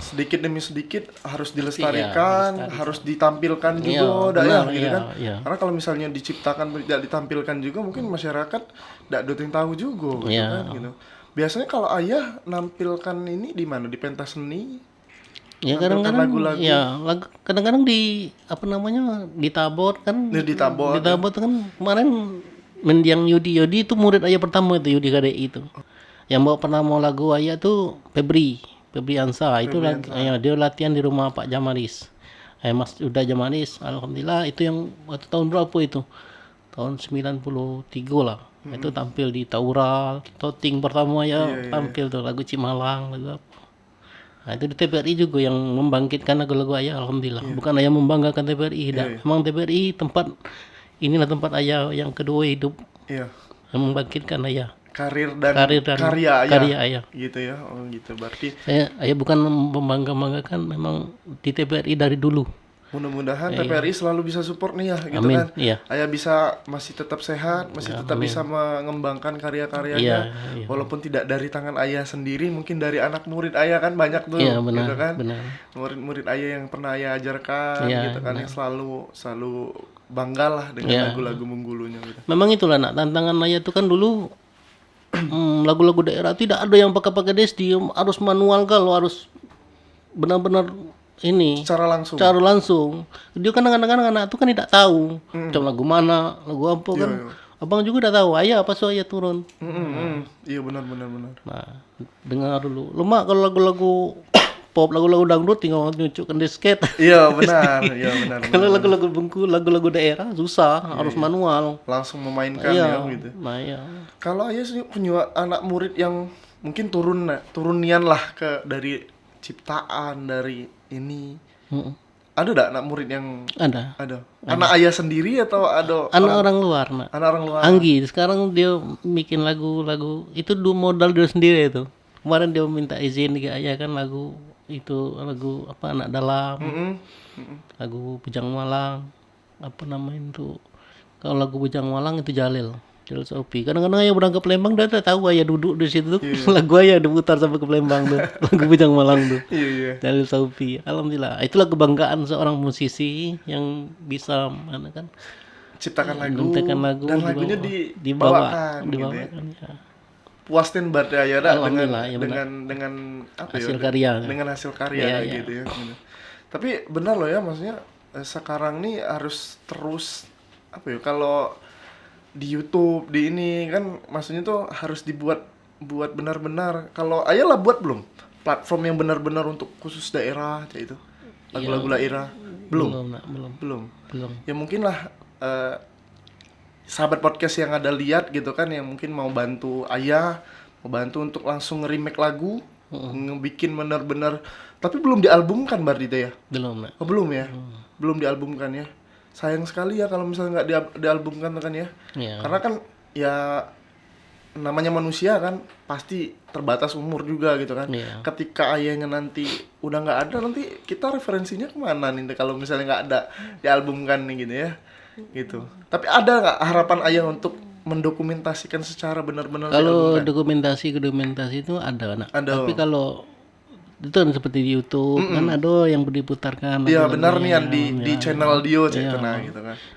Speaker 2: Sedikit demi sedikit harus dilestarikan, harus ditampilkan juga dah ya gitu kan. Karena kalau misalnya diciptakan tidak ditampilkan juga mungkin masyarakat tidak ada yang tahu juga gitu kan gitu. Biasanya kalau ayah nampilkan ini di mana? Di pentas seni?
Speaker 1: Ya kadang-kadang kadang-kadang di apa namanya di Tabot kan.
Speaker 2: Di Tabot.
Speaker 1: Di Tabot kan kemarin mendiang Yudi itu murid ayah pertama itu Yudi KDI itu. Yang bawa pertama lagu ayah tuh Febri Ansa itu dia latihan di rumah Pak Jamaris. Mas udah Jamaris, alhamdulillah itu yang waktu tahun berapa itu? Tahun 93 lah. Itu tampil di Taural, Toting pertama tampil tuh lagu Cimalang, lagu apa. Nah, itu di TVRI juga yang membangkitkan lagu-lagu ayah, alhamdulillah. Bukan ayah membanggakan TVRI, memang TVRI inilah tempat ayah yang kedua hidup. Yang membangkitkan ayah.
Speaker 2: Karir dan karya ayah. Gitu ya. Oh gitu. Berarti
Speaker 1: ayah bukan membanggakan memang di TVRI dari dulu.
Speaker 2: Mudah-mudahan TVRI selalu bisa support nih ya gitu.
Speaker 1: Amin,
Speaker 2: kan. Ayah bisa masih tetap sehat, masih tetap bisa mengembangkan karya-karyanya walaupun tidak dari tangan ayah sendiri, mungkin dari anak murid ayah kan banyak tuh gitu kan. Murid-murid ayah yang pernah ayah ajarkan gitu kan yang selalu banggalah dengan lagu-lagu Bengkulunya gitu.
Speaker 1: Memang itulah nak tantangan ayah itu kan dulu lagu-lagu daerah tidak ada yang pakai desdi, harus manual kalau harus benar-benar ini
Speaker 2: secara
Speaker 1: langsung. Dia kan kadang-kadang anak itu kan tidak tahu macam lagu mana, lagu apa kan. Abang juga udah tahu, ayah apa so ayah turun.
Speaker 2: Iya benar.
Speaker 1: Nah, dengar dulu. Lu mak kalau lagu-lagu pop, lagu-lagu dangdut tinggal nyucukkan disket.
Speaker 2: Iya benar.
Speaker 1: Kalau lagu-lagu Bengkulu, lagu-lagu daerah susah, harus manual.
Speaker 2: Langsung memainkan gitu.
Speaker 1: Nah,
Speaker 2: Kalau ayah punya anak murid yang mungkin turunian lah dari ciptaan dari ini. Ada enggak anak murid yang
Speaker 1: ada?
Speaker 2: Anak ayah sendiri atau ada
Speaker 1: orang luar, nak?
Speaker 2: Anak orang luar.
Speaker 1: Anggi, sekarang dia bikin lagu-lagu itu modal dia sendiri itu. Kemarin dia minta izin ke ayah kan lagu apa Anak Dalam. Lagu Bujang Malang. Apa namanya itu? Kalau lagu Bujang Malang itu Jalil Sopi. Kadang-kadang ayah berangkat ke Palembang dia tak tahu ayah duduk di situ tuh. Lagu ayah diputar sampai ke Palembang tuh. Lagu Bujang Malang tuh. Jalil Sopi. Alhamdulillah. Itulah kebanggaan seorang musisi yang bisa
Speaker 2: ciptakan lagu dan lagunya dibawakan gitu ya. Puasin banget ayah dengan apa
Speaker 1: hasil karya.
Speaker 2: Dengan hasil karya gitu ya. Tapi benar loh ya, maksudnya sekarang nih harus terus apa ya, kalau di YouTube di ini kan maksudnya tuh harus buat benar-benar. Kalau ayah lah buat belum platform yang benar-benar untuk khusus daerah kayak itu, lagu-lagu daerah belum. Ya mungkin lah sahabat podcast yang ada lihat gitu kan, yang mungkin mau bantu ayah, mau bantu untuk langsung nge-remake lagu, ngebikin benar-benar, tapi belum dialbumkan berarti itu ya? Belum ya? Belum dialbumkan ya? Sayang sekali ya kalau misalnya nggak dialbumkan kan ya. Karena kan ya namanya manusia kan pasti terbatas umur juga gitu kan. Ketika ayahnya nanti udah nggak ada, nanti kita referensinya kemana nih kalau misalnya nggak ada dialbumkan nih gitu ya gitu. Tapi ada nggak harapan ayah untuk mendokumentasikan secara benar-benar?
Speaker 1: Kalau dokumentasi itu ada. Tapi kalau itu kan seperti di YouTube kan ada yang diputarkan.
Speaker 2: Iya benar nih yang di channel Dio gitu kan.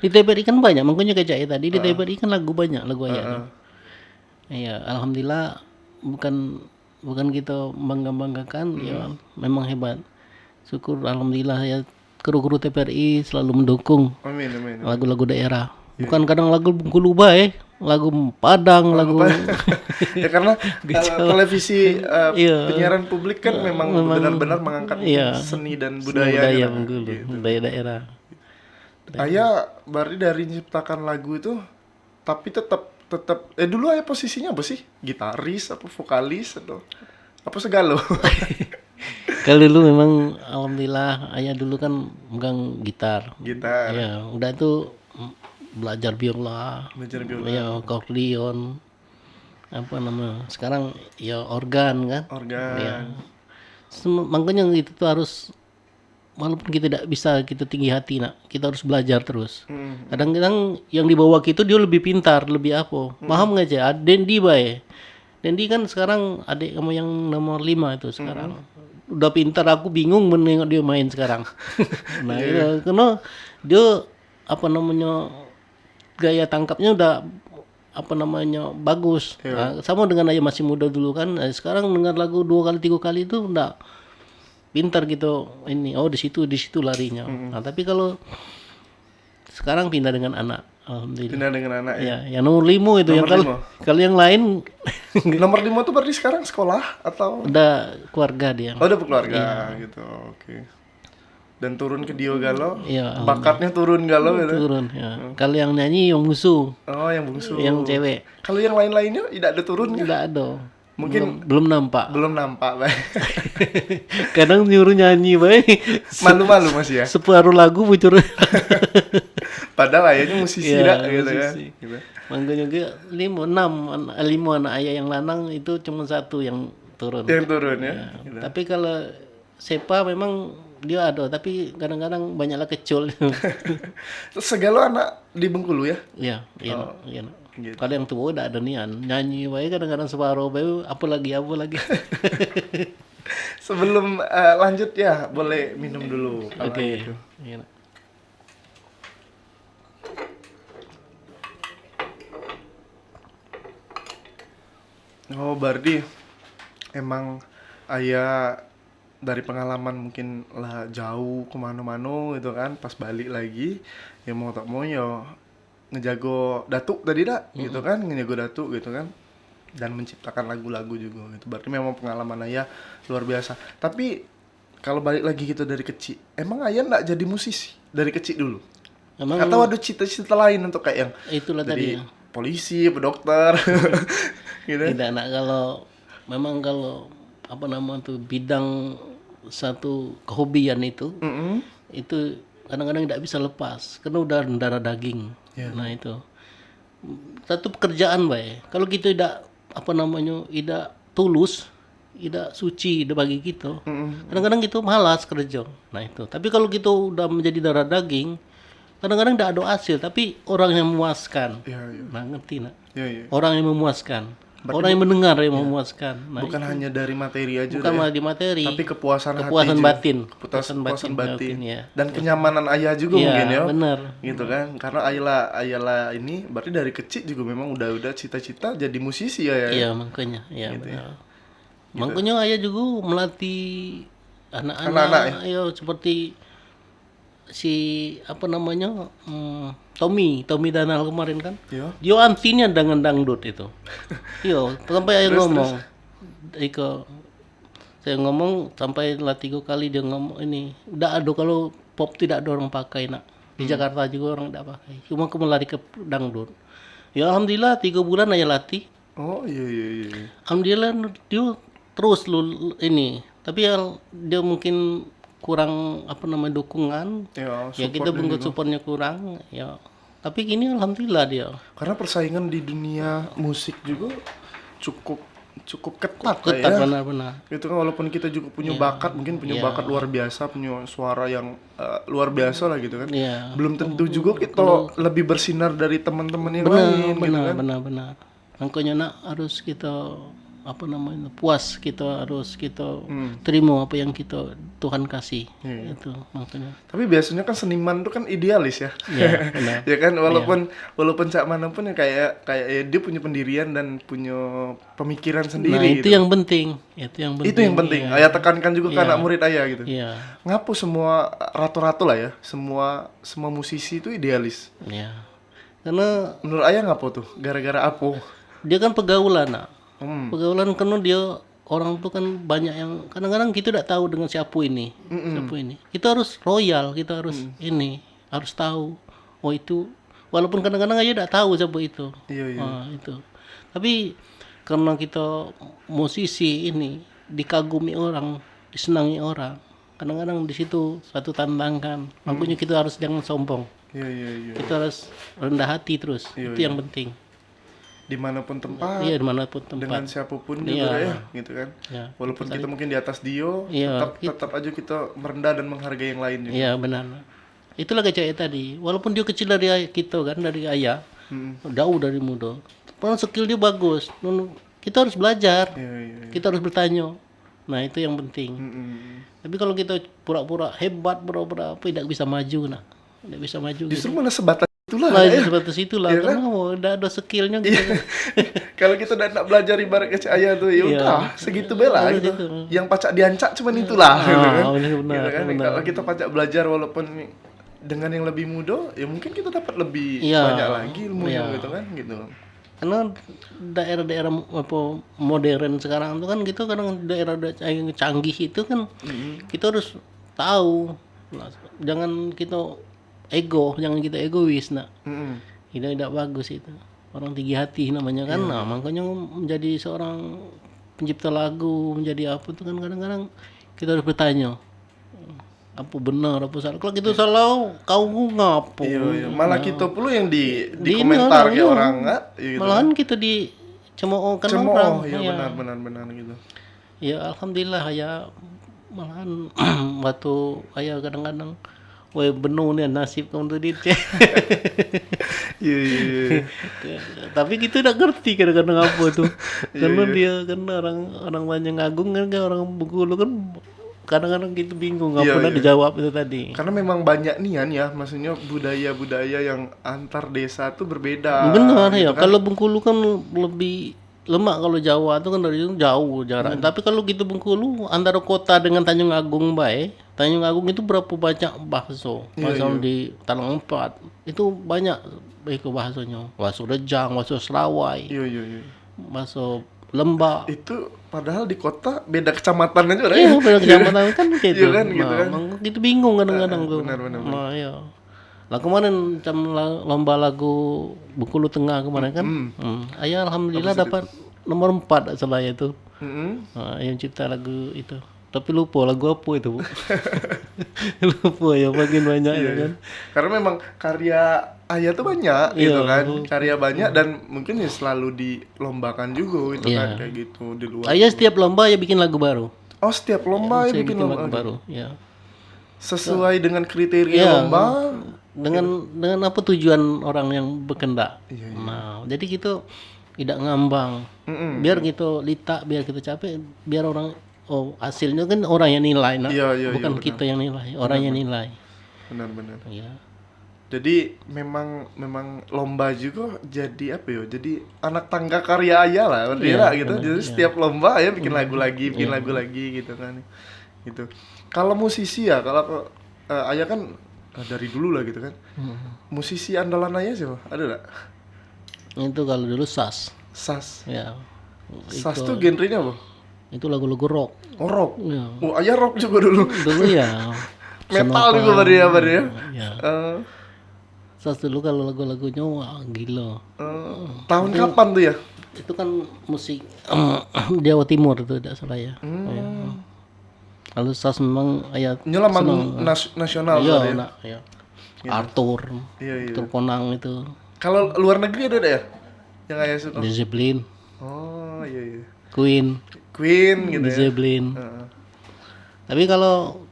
Speaker 1: Di TVRI kan banyak, makanya kayak Cai tadi di TVRI kan lagu banyak lagu ayah. Iya, alhamdulillah bukan kita banggakan ya, memang hebat. Syukur alhamdulillah ya kru-kru TPRI selalu mendukung
Speaker 2: Amin, amin.
Speaker 1: lagu-lagu daerah. Bukan kadang lagu Bengkulu bae, lagu Padang, lagu
Speaker 2: Ya karena televisi
Speaker 1: Iya.
Speaker 2: penyiaran publik kan memang benar-benar mengangkat
Speaker 1: Iya.
Speaker 2: seni dan
Speaker 1: budaya
Speaker 2: budaya
Speaker 1: Bengkulu, budaya daerah.
Speaker 2: Ayah berarti dari menciptakan lagu itu, tapi tetap dulu ayah posisinya apa sih? Gitaris apa vokalis atau apa segala?
Speaker 1: Kalau dulu memang alhamdulillah ayah dulu kan megang gitar.
Speaker 2: Gitar,
Speaker 1: Ya, udah itu belajar biola,
Speaker 2: belajar biola,
Speaker 1: ya akordeon, apa namanya? Sekarang ya organ kan.
Speaker 2: organ.
Speaker 1: Ya. Makanya itu tuh harus walaupun kita tidak bisa kita tinggi hati nak, kita harus belajar terus. Kadang-kadang yang di bawah kita dia lebih pintar, lebih apa? Paham nggak aja? Dendi bae. Dendi kan sekarang adik kamu yang nomor 5 itu sekarang. Udah pintar, aku bingung menengok dia main sekarang. Nah, iya, karena dia apa namanya gaya tangkapnya udah apa namanya bagus. Nah, sama dengan ayah masih muda dulu kan. Nah, sekarang dengar lagu 2 kali 3 kali itu udah pintar gitu. Ini oh di situ larinya. Nah, tapi kalau sekarang pindah dengan anak. Alhamdulillah.
Speaker 2: Pindah dengan anak ya.
Speaker 1: Ya, yang nomor 5 itu
Speaker 2: Nomor
Speaker 1: yang kalau yang lain
Speaker 2: Nomor 5 tuh berarti sekarang sekolah atau
Speaker 1: udah keluarga dia.
Speaker 2: udah berkeluarga gitu. Oke. Dan turun ke Dio Galuh.
Speaker 1: Iya,
Speaker 2: Bakatnya turun Galuh gitu.
Speaker 1: turun ya. Kalau yang nyanyi yang musuh,
Speaker 2: Oh, yang bungsu.
Speaker 1: yang cewek
Speaker 2: Kalau yang lain-lainnya tidak ada turun ya?
Speaker 1: tidak ada.
Speaker 2: Mungkin
Speaker 1: Belum nampak.
Speaker 2: belum nampak, Bay.
Speaker 1: Kadang nyuruh nyanyi baik.
Speaker 2: Malu-malu masih ya.
Speaker 1: Separuh lagu bocor.
Speaker 2: Padahal ayahnya musisi
Speaker 1: Iya,
Speaker 2: dah gitu kan.
Speaker 1: musisi.
Speaker 2: Gitu.
Speaker 1: Makanya juga 5 anak ayah yang lanang itu cuma 1 yang turun.
Speaker 2: Yang turun ya. Gitu.
Speaker 1: Tapi kalau Sepa memang dia ada, tapi kadang-kadang banyaklah kecul.
Speaker 2: Terus segala anak di Bengkulu ya.
Speaker 1: Iya, iya, iya.
Speaker 2: Gitu.
Speaker 1: Kalau yang tua udah ada nian nyanyi baik kadang-kadang separuh baik apa lagi.
Speaker 2: Sebelum lanjut ya, boleh minum dulu. Kalau
Speaker 1: Oke.
Speaker 2: gitu.
Speaker 1: Iya.
Speaker 2: Oh, berarti emang ayah dari pengalaman mungkin lah jauh kemana-mana gitu kan, pas balik lagi ya mau tak mau ya ngejago datuk tadi dah gitu kan, ngejago datuk gitu kan, dan menciptakan lagu-lagu juga gitu. Berarti memang pengalaman ayah luar biasa. Tapi kalau balik lagi gitu dari kecil, emang ayah nggak jadi musisi dari kecil dulu?
Speaker 1: Emang
Speaker 2: Atau ada cita-cita lain untuk kayak yang
Speaker 1: itulah tadi
Speaker 2: jadi
Speaker 1: ya.
Speaker 2: polisi, dokter gitu?
Speaker 1: Tidak nak kalau memang kalau apa nama tuh bidang satu kehobian itu itu kadang-kadang tidak bisa lepas karena udah darah daging. Nah itu satu pekerjaan baik. Kalau kita tidak apa namanya tidak tulus, tidak suci, tidak bagi kita, kadang-kadang kita malas kerja. Nah itu. Tapi kalau kita udah menjadi darah daging, kadang-kadang tidak ada hasil, tapi orang yang memuaskan.
Speaker 2: Iya, iya.
Speaker 1: Nah ngerti nak?
Speaker 2: Iya, iya.
Speaker 1: Orang yang memuaskan. Orang yang mendengar yang memuaskan. Nah,
Speaker 2: Bukan hanya dari materi aja
Speaker 1: bukan
Speaker 2: ya,
Speaker 1: malah di materi,
Speaker 2: tapi kepuasan
Speaker 1: kepuasan
Speaker 2: hati
Speaker 1: batin,
Speaker 2: juga. Kepuasan batin.
Speaker 1: ya.
Speaker 2: Dan kenyamanan ayah juga
Speaker 1: Iya,
Speaker 2: mungkin ya.
Speaker 1: benar.
Speaker 2: Gitu kan. Karena ayah ini berarti dari kecil juga memang udah cita-cita jadi musisi ya.
Speaker 1: Iya, makanya, ya
Speaker 2: Gitu
Speaker 1: benar. Makanya ayah juga melatih
Speaker 2: Anak-anak
Speaker 1: anak-anak, ya seperti si apa namanya Tommy Danal kemarin kan.
Speaker 2: Iya.
Speaker 1: Dia antinya dengan dangdut itu. Iya, sampai ayah ngomong. Iko saya ngomong sampai lah 3 kali dia ngomong ini. Udah ada kalau pop tidak ada orang pakai nak. Di Jakarta juga orang tidak pakai. Cuma aku lari ke dangdut. Ya alhamdulillah 3 bulan ayah latih.
Speaker 2: Oh iya iya iya.
Speaker 1: Alhamdulillah dia terus ini. Tapi ya dia mungkin kurang apa namanya dukungan.
Speaker 2: Ya,
Speaker 1: Ya kita bungkus supportnya kurang. Ya tapi gini alhamdulillah dia.
Speaker 2: karena persaingan di dunia musik juga cukup ketat lah
Speaker 1: Ketat
Speaker 2: ya.
Speaker 1: benar-benar.
Speaker 2: Itu kan walaupun kita juga punya bakat, mungkin punya bakat luar biasa, punya suara yang luar biasa lah gitu kan.
Speaker 1: Iya.
Speaker 2: Belum tentu juga kita lebih bersinar dari teman-teman yang lain gitu kan.
Speaker 1: Benar. Makanya nak harus kita apa namanya puas, kita harus kita terima apa yang kita Tuhan kasih. Itu makanya.
Speaker 2: Tapi biasanya kan seniman tuh kan idealis ya.
Speaker 1: Ya, benar.
Speaker 2: Ya kan walaupun cak manapun ya kayak ya dia punya pendirian dan punya pemikiran
Speaker 1: Nah,
Speaker 2: sendiri
Speaker 1: itu
Speaker 2: gitu.
Speaker 1: yang penting. Itu yang penting.
Speaker 2: Itu yang penting.
Speaker 1: Iya.
Speaker 2: Ayah tekankan juga ke anak murid ayah gitu.
Speaker 1: Iya.
Speaker 2: Ngapu semua rata-rata lah ya. Semua musisi itu idealis.
Speaker 1: Iya. Karena
Speaker 2: Menurut ayah ngapu tuh? Gara-gara apa?
Speaker 1: dia kan pergaulan, nak.
Speaker 2: Hmm.
Speaker 1: Pergaulan karena dia orang tuh kan banyak yang kadang-kadang kita tidak tahu dengan siapa ini. Siapa ini. Kita harus royal, kita harus ini, harus tahu. Oh itu walaupun kadang-kadang aja tidak tahu siapa itu.
Speaker 2: Iya, iya.
Speaker 1: Itu. Tapi karena kita musisi ini dikagumi orang, disenangi orang. Kadang-kadang di situ satu tantangan. Makanya kita harus jangan sombong.
Speaker 2: Iya, iya, iya.
Speaker 1: Kita harus rendah hati terus.
Speaker 2: Iya,
Speaker 1: Itu yang penting.
Speaker 2: Dimanapun tempat,
Speaker 1: Iya, dimanapun
Speaker 2: dengan
Speaker 1: tempat.
Speaker 2: siapapun
Speaker 1: Iya.
Speaker 2: juga ya, gitu kan.
Speaker 1: Ya.
Speaker 2: Walaupun kita mungkin di atas dia,
Speaker 1: Iya,
Speaker 2: tetap aja kita merendah dan menghargai yang lain juga.
Speaker 1: Iya, benar. Itulah kayak tadi. Walaupun dia kecil dari kita kan, dari ayah, jauh dari muda. Padahal skill dia bagus. Kita harus belajar.
Speaker 2: Iya, iya, iya.
Speaker 1: Kita harus bertanya. Nah, itu yang penting.
Speaker 2: Mm-mm.
Speaker 1: Tapi kalau kita pura-pura hebat, pura-pura apa, tidak bisa maju, nak. Tidak bisa maju.
Speaker 2: Justru malah sebatas itulah
Speaker 1: Nah,
Speaker 2: ya.
Speaker 1: itu sebatas itulah.
Speaker 2: Iya kan?
Speaker 1: Karena tidak ada skillnya gitu.
Speaker 2: Kalau kita udah belajar ibarat kecil ayah tuh, ya udah segitu bela
Speaker 1: Iya,
Speaker 2: gitu.
Speaker 1: gitu.
Speaker 2: Yang pacak diancak cuman itulah gitu kan.
Speaker 1: benar,
Speaker 2: Gitu kan?
Speaker 1: benar.
Speaker 2: Kalau kita pacak belajar walaupun dengan yang lebih muda, ya mungkin kita dapat lebih
Speaker 1: Iya.
Speaker 2: banyak lagi ilmunya
Speaker 1: Iya.
Speaker 2: gitu kan gitu.
Speaker 1: Karena daerah-daerah apa modern sekarang itu kan gitu, kadang daerah yang canggih itu kan kita harus tahu. Nah, jangan kita egois, nak.
Speaker 2: Mm-mm.
Speaker 1: Tidak bagus itu. Orang tinggi hati namanya kan. Nah, makanya menjadi seorang pencipta lagu, menjadi apa itu kan kadang-kadang kita harus bertanya. Apa benar, apa salah. Kalau kita salah, kau ngapo.
Speaker 2: Iya, iya. Malah kita pula yang di
Speaker 1: Di
Speaker 2: komentar
Speaker 1: ini
Speaker 2: ke
Speaker 1: orang,
Speaker 2: orang nggak? Ya, gitu.
Speaker 1: Malahan kita dicemoohkan orang.
Speaker 2: Cemooh, ya
Speaker 1: Iya.
Speaker 2: benar gitu.
Speaker 1: Ya alhamdulillah ya, malahan waktu ayah kadang-kadang wah benar nih nasib kamu tuh dit.
Speaker 2: Iya, iya, iya.
Speaker 1: Tapi kita tidak ngerti kadang-kadang apa tuh. Karena dia kan orang banyak ngagung kan, orang Bengkulu kan kadang-kadang kita bingung nggak
Speaker 2: Iya,
Speaker 1: pernah
Speaker 2: iya.
Speaker 1: dijawab itu tadi.
Speaker 2: Karena memang banyak nian ya, maksudnya budaya-budaya yang antar desa tuh berbeda.
Speaker 1: Benar
Speaker 2: gitu
Speaker 1: ya.
Speaker 2: kan.
Speaker 1: Kalau Bengkulu kan lebih lemak, kalau Jawa itu kan dari itu jauh jarak. Tapi kalau gitu Bengkulu antara kota dengan Tanjung Agung baik. Tanjung Agung itu berapa banyak bahasa. Bahasa di Talang Empat itu banyak itu bahasanya. Bahasa Rejang, bahasa Serawai,
Speaker 2: Iya, iya, iya.
Speaker 1: bahasa Lembak.
Speaker 2: Itu padahal di kota beda kecamatan aja udah
Speaker 1: Iya,
Speaker 2: ya.
Speaker 1: beda kecamatan kan gitu.
Speaker 2: Iya kan, gitu kan.
Speaker 1: Gitu bingung kadang-kadang tuh.
Speaker 2: benar.
Speaker 1: Nah, iya. Lah kemarin lomba lagu Bengkulu Tengah kemarin kan. Ayah alhamdulillah dapat nomor 4 salah itu.
Speaker 2: Mm-mm.
Speaker 1: Nah, yang cipta lagu itu. Tapi lupa lagu apa itu, Bu. Lupa ya, makin banyak ya kan.
Speaker 2: Karena memang karya ayah tuh banyak gitu
Speaker 1: Iya.
Speaker 2: kan. Karya banyak dan mungkin ya selalu dilombakan juga itu kan kayak gitu di luar.
Speaker 1: Ayah setiap lomba ya bikin lagu baru.
Speaker 2: Oh, setiap lomba ya
Speaker 1: Saya
Speaker 2: bikin
Speaker 1: bikin
Speaker 2: lomba
Speaker 1: lagu baru, ya.
Speaker 2: sesuai dengan kriteria
Speaker 1: Iya.
Speaker 2: lomba.
Speaker 1: Dengan apa tujuan orang yang berkendak. Nah, jadi kita tidak ngambang. Biar kita litak, biar kita capek, biar orang hasilnya kan orang yang nilai, nah.
Speaker 2: Iya,
Speaker 1: Bukan
Speaker 2: benar.
Speaker 1: kita yang nilai, orang yang nilai.
Speaker 2: Benar-benar.
Speaker 1: Ya.
Speaker 2: Jadi memang lomba juga jadi apa ya? Jadi anak tangga karya ayah lah, berdira gitu. Jadi setiap lomba ya bikin lagu lagi, bikin lagu lagi gitu kan. Gitu. Kalau musisi ya, kalau ayah kan dari dulu lah gitu kan. Musisi andalan ayah siapa? Ada nggak?
Speaker 1: Itu kalau dulu sas.
Speaker 2: Sas.
Speaker 1: Ya.
Speaker 2: Sas tuh genrenya apa?
Speaker 1: Itu lagu-lagu rock.
Speaker 2: Oh, rock.
Speaker 1: Ya.
Speaker 2: Oh, ayah rock juga dulu.
Speaker 1: Dulu ya.
Speaker 2: Metal juga pada ya.
Speaker 1: Ya.
Speaker 2: Eh,
Speaker 1: Sas dulu kalau lagu-lagunya wah gila.
Speaker 2: tahun kapan tuh ya?
Speaker 1: Itu kan musik Jawa Timur itu tidak salah ya. Ya. Kalau sas memang ayat
Speaker 2: Nyolah manggung nasional
Speaker 1: iya,
Speaker 2: tadi ya?
Speaker 1: nak, ya. Arthur,
Speaker 2: Iya.
Speaker 1: Arthur Konang itu,
Speaker 2: Kalau luar negeri ada ya? Yang ayah suka?
Speaker 1: Led Zeppelin,
Speaker 2: Oh, iya.
Speaker 1: Queen,
Speaker 2: Queen gitu
Speaker 1: Led
Speaker 2: ya.
Speaker 1: Zeppelin.
Speaker 2: Heeh.
Speaker 1: Tapi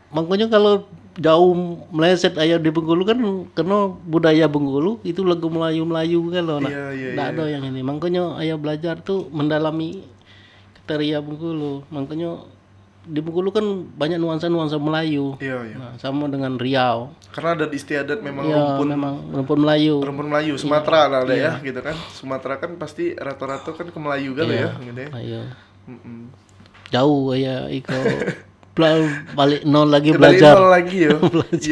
Speaker 1: makanya kalau jauh meleset ayat di Bengkulu kan karena budaya Bengkulu itu lagu Melayu kan loh, nak.
Speaker 2: Iya,
Speaker 1: Nggak ada yang ini. Makanya ayah belajar tuh mendalami kriteria Bengkulu. Makanya di Bengkulu kan banyak nuansa-nuansa Melayu.
Speaker 2: Iya, iya.
Speaker 1: Nah, sama dengan Riau.
Speaker 2: Karena adat istiadat memang
Speaker 1: Ya,
Speaker 2: rumpun
Speaker 1: memang rumpun Melayu.
Speaker 2: Melayu, Sumatera lah ada ya gitu kan. Sumatera kan pasti rata-rata kan ke Melayu kan ya gitu ya.
Speaker 1: Ayo.
Speaker 2: Mm-mm.
Speaker 1: Jauh ya Iko. Balik nol lagi
Speaker 2: Dari
Speaker 1: belajar.
Speaker 2: nol lagi ya.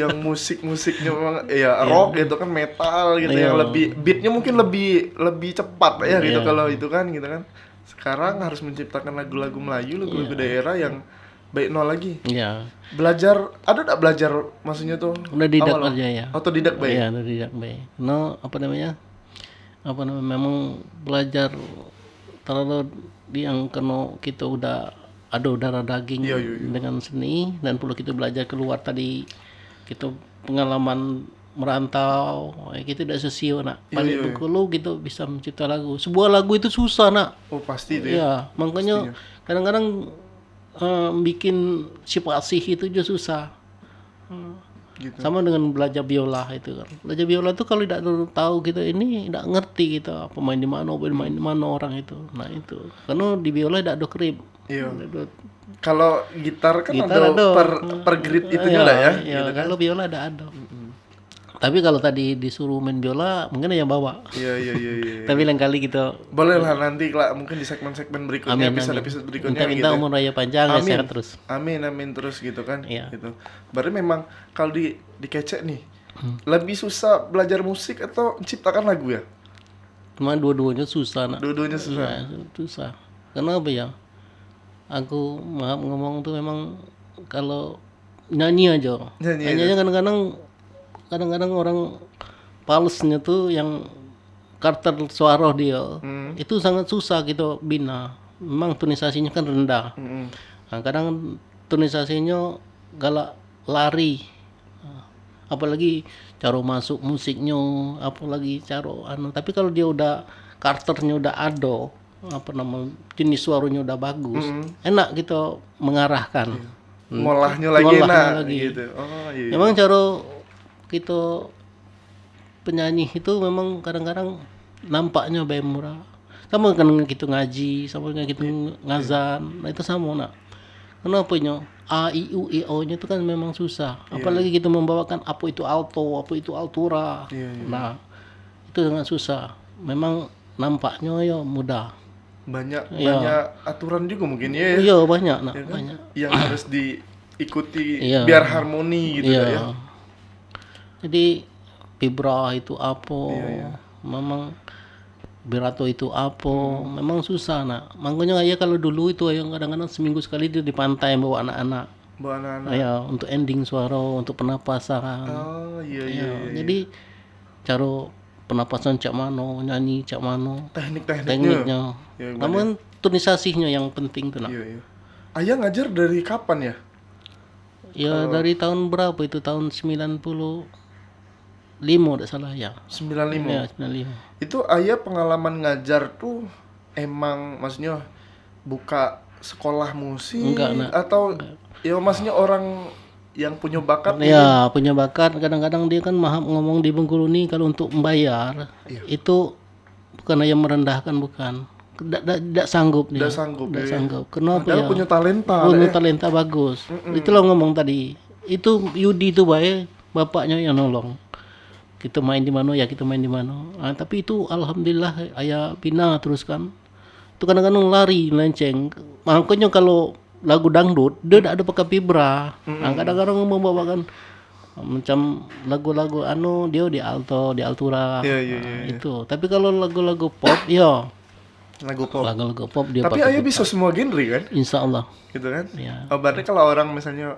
Speaker 2: Yang musik-musiknya memang ya rock gitu kan, metal gitu yang lebih beatnya mungkin lebih cepat ya gitu kalau itu kan gitu kan. Sekarang harus menciptakan lagu-lagu Melayu, lagu-lagu daerah yang baik nol lagi.
Speaker 1: Iya.
Speaker 2: Belajar ada enggak belajar maksudnya tuh?
Speaker 1: Udah didak
Speaker 2: awal?
Speaker 1: aja ya.
Speaker 2: Otodidak baik.
Speaker 1: Iya, udah didak baik. No, apa namanya? Memang belajar terlalu yang kena kita udah ada darah daging dengan seni dan perlu kita belajar keluar tadi kita pengalaman merantau kita tidak sesio nak balik Bengkulu gitu bisa mencipta lagu. Sebuah lagu itu susah nak.
Speaker 2: Oh pasti itu ya.
Speaker 1: Iya, makanya kadang-kadang bikin sipasih itu juga susah.
Speaker 2: Gitu.
Speaker 1: Sama dengan belajar biola itu kan. Belajar biola itu kalau tidak tahu kita ini tidak ngerti kita pemain di mana orang itu. Nah itu. Karena di biola tidak ada krip.
Speaker 2: Iya. Kalau gitar kan ada per grid itunya lah ya.
Speaker 1: Iya,
Speaker 2: Gitu kan?
Speaker 1: kalau biola ada. Tapi kalau tadi disuruh main biola mungkin yang bawa.
Speaker 2: Iya.
Speaker 1: Tapi lain kali kita
Speaker 2: Boleh lah nanti lah mungkin di segmen-segmen berikutnya episode berikutnya
Speaker 1: minta
Speaker 2: gitu.
Speaker 1: umur raya panjang ya sehat terus.
Speaker 2: Amin terus gitu kan.
Speaker 1: Iya.
Speaker 2: Gitu. Berarti memang kalau di kecek nih lebih susah belajar musik atau menciptakan lagu ya?
Speaker 1: Cuma dua-duanya susah nak.
Speaker 2: Dua-duanya susah.
Speaker 1: Ya, susah. Kenapa ya? Aku maaf ngomong tuh memang kalau nyanyi aja. Nyanyi aja kadang-kadang orang palesnya tuh yang karakter suara dia itu sangat susah gitu bina. Memang tunisasinya kan rendah. Nah, kadang tunisasinya galak lari. Apalagi cara masuk musiknya, apalagi cara tapi kalau dia udah karakternya udah ada, jenis suaranya udah bagus, enak gitu mengarahkan.
Speaker 2: Ngolahnya lagi enak gitu. Oh iya.
Speaker 1: Memang cara kita penyanyi itu memang kadang-kadang nampaknya baik murah. Sama kan kita ngaji, sama kan kita ngazan, nah itu sama nak. Kenapa nya? A, I, U, I, O nya itu kan memang susah. Apalagi kita membawakan apa itu alto, apa itu altura. Nah, itu sangat susah. Memang nampaknya ya mudah.
Speaker 2: Banyak aturan juga mungkin ya.
Speaker 1: Iya, banyak nak,
Speaker 2: kan?
Speaker 1: banyak.
Speaker 2: Yang harus diikuti biar harmoni gitu ya.
Speaker 1: Jadi vibra itu apa? Memang berato itu apa? Memang susah nak. Makanya ya kalau dulu itu yang kadang-kadang seminggu sekali dia di pantai bawa anak-anak. Ya, untuk ending suara, untuk penapasan.
Speaker 2: Oh iya.
Speaker 1: Jadi cara penapasan cak mano, nyanyi cak mano,
Speaker 2: tekniknya.
Speaker 1: Namun tunisasinya yang penting tuh nak.
Speaker 2: Iya. Ayah ngajar dari kapan ya?
Speaker 1: Ya dari tahun berapa itu? Tahun 95 tidak salah ya.
Speaker 2: 95.
Speaker 1: Ya, 95.
Speaker 2: Itu ayah pengalaman ngajar tuh emang maksudnya buka sekolah musik atau ya maksudnya orang yang punya bakat?
Speaker 1: Ya, punya bakat. Kadang-kadang dia kan ngomong di Bengkulu nih kalau untuk membayar itu bukan yang merendahkan, bukan. Tidak sanggup dia. Tidak sanggup. Kenapa
Speaker 2: padahal
Speaker 1: ya?
Speaker 2: punya talenta.
Speaker 1: Punya talenta bagus. Itulah ngomong tadi. Itu Yudi itu baik, bapaknya yang nolong. Kita main di mana ya kita main di mana. Nah, tapi itu alhamdulillah ayah bina terus kan. Itu kadang-kadang lari lenceng. Makanya kalau lagu dangdut dia tidak ada pakai vibra. Nah, kadang-kadang membawakan macam lagu-lagu dia di alto, di altura. Itu. Tapi kalau lagu-lagu pop
Speaker 2: lagu pop
Speaker 1: dia
Speaker 2: tapi ayah bisa semua genre kan?
Speaker 1: Insya Allah
Speaker 2: gitu kan?
Speaker 1: Ya.
Speaker 2: Berarti kalau orang misalnya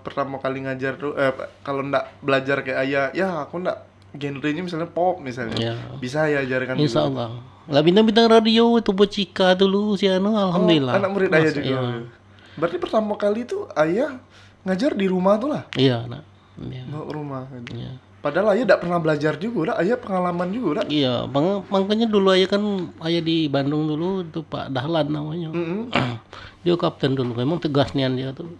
Speaker 2: pertama kali ngajar tuh kalau ndak belajar kayak ayah aku ndak genrenya misalnya pop misalnya bisa ya ajarkan
Speaker 1: Insya Allah lah bintang-bintang radio itu Bocika dulu si alhamdulillah
Speaker 2: anak murid ayah juga berarti pertama kali tuh ayah ngajar di rumah tuh lah?
Speaker 1: Iya nak
Speaker 2: bawa rumah gitu. Padahal ayah tidak pernah belajar juga, dah. Ayah pengalaman juga, dah.
Speaker 1: Iya, makanya dulu ayah kan ayah di Bandung dulu itu Pak Dahlan namanya. Dia kapten dulu, memang tegas nian dia tuh.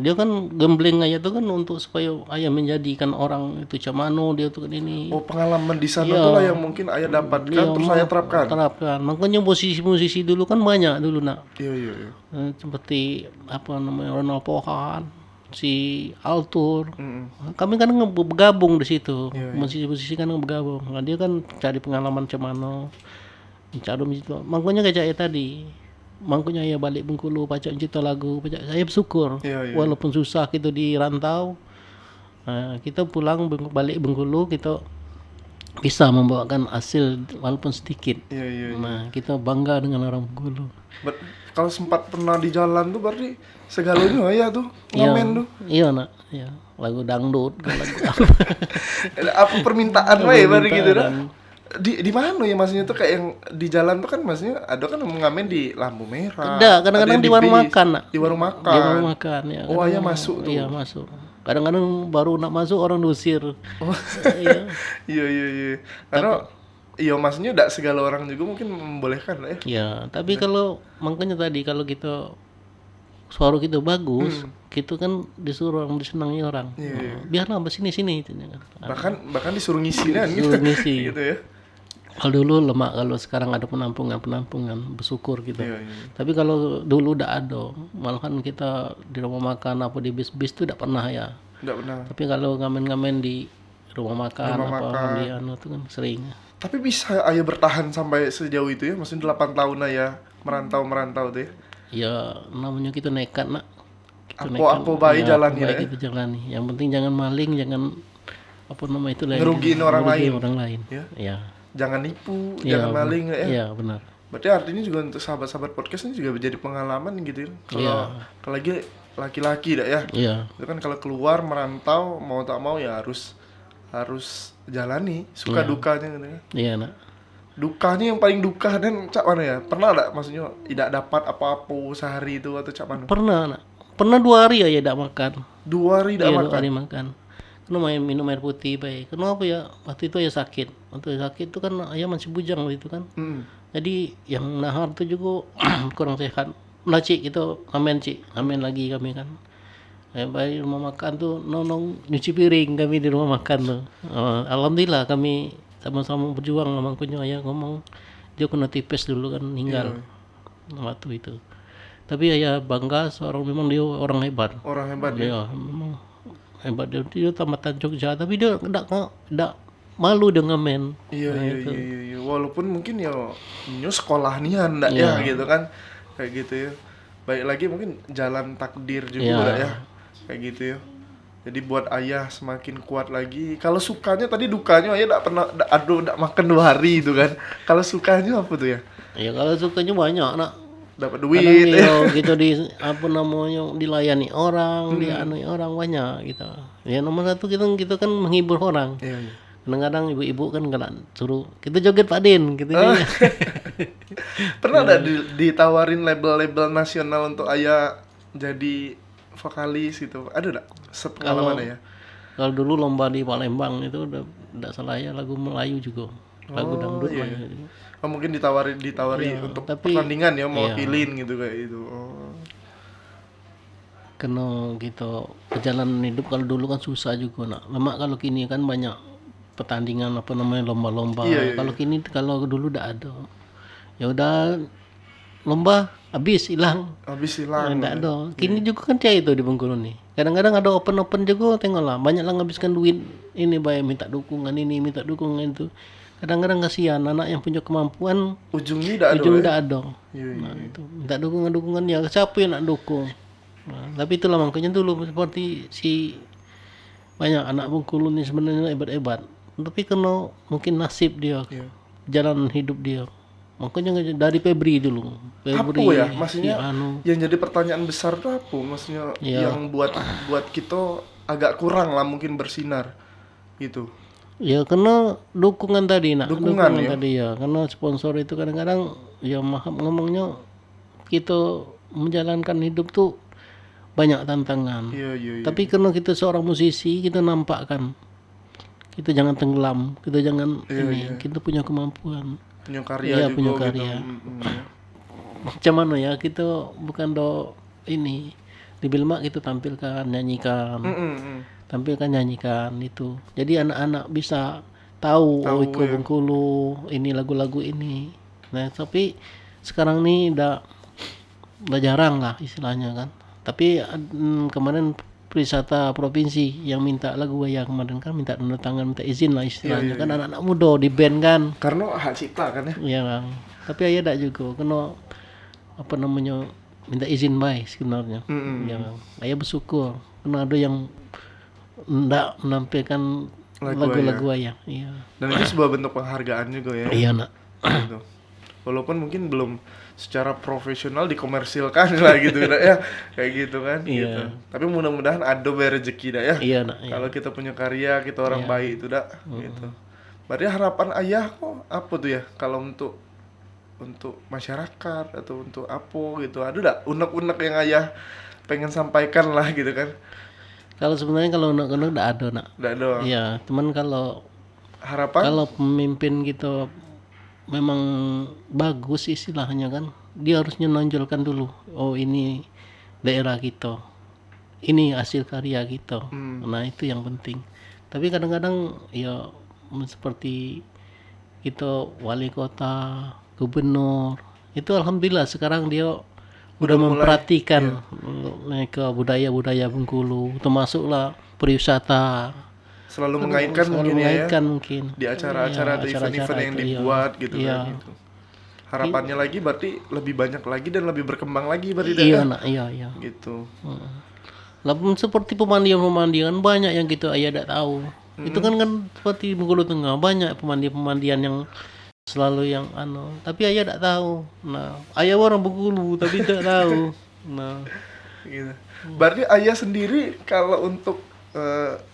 Speaker 1: Dia kan gembleng ayah tuh kan untuk supaya ayah menjadikan orang itu camano dia tuh kan ini.
Speaker 2: Oh, pengalaman di sana
Speaker 1: Iya.
Speaker 2: tuh lah yang mungkin ayah dapatkan
Speaker 1: Iya,
Speaker 2: terus ayah terapkan.
Speaker 1: terapkan. Makanya musisi-musisi dulu kan banyak dulu nak.
Speaker 2: Iya, iya, iya.
Speaker 1: Seperti apa namanya Ronald Pohan, si Altur. Kami kan bergabung di situ. Musisi-musisi kan bergabung. Nah, dia kan cari pengalaman camano. Cari itu. Makanya kayak saya tadi. Makanya ya balik Bengkulu, pacak cipta lagu, pacak saya bersyukur.
Speaker 2: Iya, iya.
Speaker 1: Walaupun susah kita di rantau, kita pulang balik Bengkulu kita bisa membawakan hasil walaupun sedikit.
Speaker 2: Iya, iya.
Speaker 1: Nah, kita bangga dengan orang Bengkulu.
Speaker 2: Kalau sempat pernah di jalan tuh berarti segalanya ayah tuh ngamen tuh.
Speaker 1: Iya nak, iya. Lagu dangdut, lagu apa?
Speaker 2: Apa permintaan wae berarti gitu dah. Di mana ya maksudnya tuh kayak yang di jalan tuh kan maksudnya ada kan yang ngamen di lampu merah.
Speaker 1: Ada, kadang-kadang
Speaker 2: ada yang
Speaker 1: di warung
Speaker 2: bis,
Speaker 1: makan nak.
Speaker 2: Di warung makan.
Speaker 1: Di warung makan ya.
Speaker 2: Oh, ayah masuk tuh.
Speaker 1: Iya masuk. Kadang-kadang baru nak masuk orang diusir.
Speaker 2: Oh.
Speaker 1: Iya.
Speaker 2: Iya, iya, iya. Karena iya maksudnya tidak segala orang juga mungkin membolehkan lah ya.
Speaker 1: Ya, tapi kalau makanya tadi kalau kita suara kita bagus, kita kan disuruh orang disenangi orang. Biarlah sini gitu kan.
Speaker 2: Bahkan disuruh ngisi kan
Speaker 1: Disuruh ngisi.
Speaker 2: gitu ya.
Speaker 1: Kalau dulu lemak, kalau sekarang ada penampungan bersyukur gitu.
Speaker 2: Iya, iya.
Speaker 1: Tapi kalau dulu udah ada, malahan kita di rumah makan apa di bis-bis itu tidak pernah ya.
Speaker 2: Tidak pernah.
Speaker 1: Tapi kalau ngamen-ngamen di rumah makan di anu itu kan sering.
Speaker 2: Tapi bisa ayah bertahan sampai sejauh itu ya? Maksudnya 8 tahun ayah merantau tuh ya?
Speaker 1: Ya namanya kita nekat nak.
Speaker 2: Apa baik jalannya ya?
Speaker 1: Kita jalani. Yang penting jangan maling, jangan apa nama itu lain.
Speaker 2: Ngerugiin orang
Speaker 1: lain.
Speaker 2: Ya?
Speaker 1: Ya.
Speaker 2: Jangan nipu,
Speaker 1: Iya,
Speaker 2: jangan maling ya.
Speaker 1: Iya benar.
Speaker 2: Berarti artinya juga untuk sahabat-sahabat podcast ini juga menjadi pengalaman gitu ya. Kalau lagi laki-laki dah ya.
Speaker 1: Iya.
Speaker 2: Itu kan kalau keluar merantau mau tak mau ya harus jalani suka dukanya gitu ya.
Speaker 1: Iya nak.
Speaker 2: Dukanya yang paling duka dan cak mana ya? Pernah enggak maksudnya tidak dapat apa-apa sehari itu atau cak mana?
Speaker 1: Pernah nak. Pernah 2 hari ya tidak makan.
Speaker 2: 2 hari tidak
Speaker 1: Iya,
Speaker 2: makan.
Speaker 1: 2 hari makan. Kena minum air putih baik. Kenapa ya? Waktu itu ya sakit. Waktu sakit itu kan ayah masih bujang waktu itu kan. Jadi yang nahar tuh juga kurang sehat. Nah cik itu ngamen lagi kami kan. Baik rumah makan tuh nonong nyuci piring kami di rumah makan tuh. Alhamdulillah kami sama-sama berjuang. Makanya ayah ngomong dia kena tipes dulu kan meninggal waktu itu. Tapi ayah bangga seorang memang dia orang hebat.
Speaker 2: Orang hebat ya.
Speaker 1: Iya, memang hebat dia tamatan Jogja tapi dia enggak malu dengan men.
Speaker 2: Iya. Walaupun mungkin ya sekolah nian enggak ya gitu kan. Kayak gitu ya. Baik lagi mungkin jalan takdir juga enggak ya. Kayak gitu ya. Jadi buat ayah semakin kuat lagi. Kalau sukanya tadi dukanya ayah enggak pernah enggak makan 2 hari itu kan. Kalau sukanya apa tuh ya?
Speaker 1: Ya kalau sukanya banyak nak.
Speaker 2: Dapat duit
Speaker 1: ya. Gitu di apa namanya dilayani orang, dianui orang banyak gitu. Ya nomor 1 kita kan menghibur orang.
Speaker 2: Iya.
Speaker 1: Kadang-kadang ibu-ibu kan kadang suruh kita joget Pak Din gitu.
Speaker 2: Pernah ada ditawarin label-label nasional untuk ayah jadi vokalis gitu? Ada enggak sepengalaman ya?
Speaker 1: Kalau dulu lomba di Palembang itu udah salah ya lagu Melayu juga. Lagu dangdut Melayu.
Speaker 2: Oh, mungkin ditawari untuk pertandingan ya mewakilin gitu kayak itu.
Speaker 1: Kena gitu perjalanan hidup kalau dulu kan susah juga nak. Lemak kalau kini kan banyak pertandingan apa namanya lomba-lomba. Kalau kini kalau dulu udah ada. Ya udah lomba habis hilang. Enggak ada. Kini juga kan kayak itu di Bengkulu nih. Kadang-kadang ada open juga tengoklah banyak lah ngabiskan duit ini bayar minta dukungan itu. Kadang-kadang kasihan anak yang punya kemampuan
Speaker 2: ujungnya
Speaker 1: tidak ada. Nah, itu minta dukungan ya siapa yang nak dukung. Nah, tapi itulah makanya dulu seperti si banyak anak Bengkulu ini sebenarnya hebat-hebat. Tapi kena mungkin nasib dia, jalan hidup dia. Makanya dari Febri dulu.
Speaker 2: Apa ya? Maksudnya yang jadi pertanyaan besar tuh apa? Maksudnya yang buat kita agak kurang lah mungkin bersinar gitu.
Speaker 1: Ya karena dukungan tadi nak.
Speaker 2: Dukungan ya?
Speaker 1: Tadi ya. Karena sponsor itu kadang-kadang ya maaf ngomongnya kita menjalankan hidup tuh banyak tantangan.
Speaker 2: Iya.
Speaker 1: Tapi karena kita seorang musisi kita nampakkan kita jangan tenggelam, kita jangan
Speaker 2: Iya.
Speaker 1: kita punya kemampuan.
Speaker 2: Punya karya
Speaker 1: Iya,
Speaker 2: juga
Speaker 1: punya
Speaker 2: gitu.
Speaker 1: karya. Macam mana ya, kita bukan ini di Bilma kita tampilkan nyanyikan, tampilkan nyanyikan itu. Jadi anak-anak bisa tahu, oh Iko Bengkulu ini lagu-lagu ini. Nah tapi sekarang nih udah jarang lah istilahnya kan. Tapi kemarin Perisata Provinsi yang minta lagu ya kemarin kan minta tanda tangan, minta izin lah istilahnya kan, anak-anak muda di band kan.
Speaker 2: Karena hak cipta kan ya.
Speaker 1: Iya Kang. Tapi ayah tak juga kena apa namanya minta izin baik sebenarnya. Ya Kang. Ayah bersyukur karena ada yang ndak menampilkan lagu-lagu ayah. Iya.
Speaker 2: Dan itu sebuah bentuk penghargaan juga ya.
Speaker 1: Iya nak.
Speaker 2: Gitu. Walaupun mungkin belum secara profesional dikomersilkan lah gitu ya, kayak gitu kan. Gitu. Tapi mudah-mudahan ada rezeki dah ya.
Speaker 1: Iya nak. Iya.
Speaker 2: Kalau kita punya karya, kita orang baik itu dah. Gitu. Berarti harapan ayah kok apa tuh ya? Kalau untuk masyarakat atau untuk apa gitu, ada dak unek-unek yang ayah pengen sampaikan lah gitu kan?
Speaker 1: Kalau sebenarnya kalau unek-unek ndak ada nak.
Speaker 2: Nggak doang.
Speaker 1: Iya, cuman kalau
Speaker 2: Harapan?
Speaker 1: pemimpin kita memang bagus istilahnya kan, dia harusnya nonjolkan dulu, oh ini daerah kita, ini hasil karya kita. Nah itu yang penting. Tapi kadang-kadang ya seperti kita wali kota, gubernur itu alhamdulillah sekarang dia udah memperhatikan mereka budaya-budaya Bengkulu, termasuklah pariwisata.
Speaker 2: Selalu mengaitkan
Speaker 1: Selalu
Speaker 2: mungkin ya,
Speaker 1: mengaitkan mungkin
Speaker 2: di acara-acara atau event-event yang dibuat gitu kan gitu. Harapannya lagi berarti lebih banyak lagi dan lebih berkembang lagi berarti
Speaker 1: iya nak, iya
Speaker 2: gitu.
Speaker 1: Lalu seperti pemandian banyak yang gitu ayah tidak tahu. Itu kan seperti Bengkulu Tengah banyak pemandian yang selalu yang tapi ayah tidak tahu. Nah ayah orang Bengkulu tapi tidak tahu. Nah
Speaker 2: Gitu. Berarti ayah sendiri kalau untuk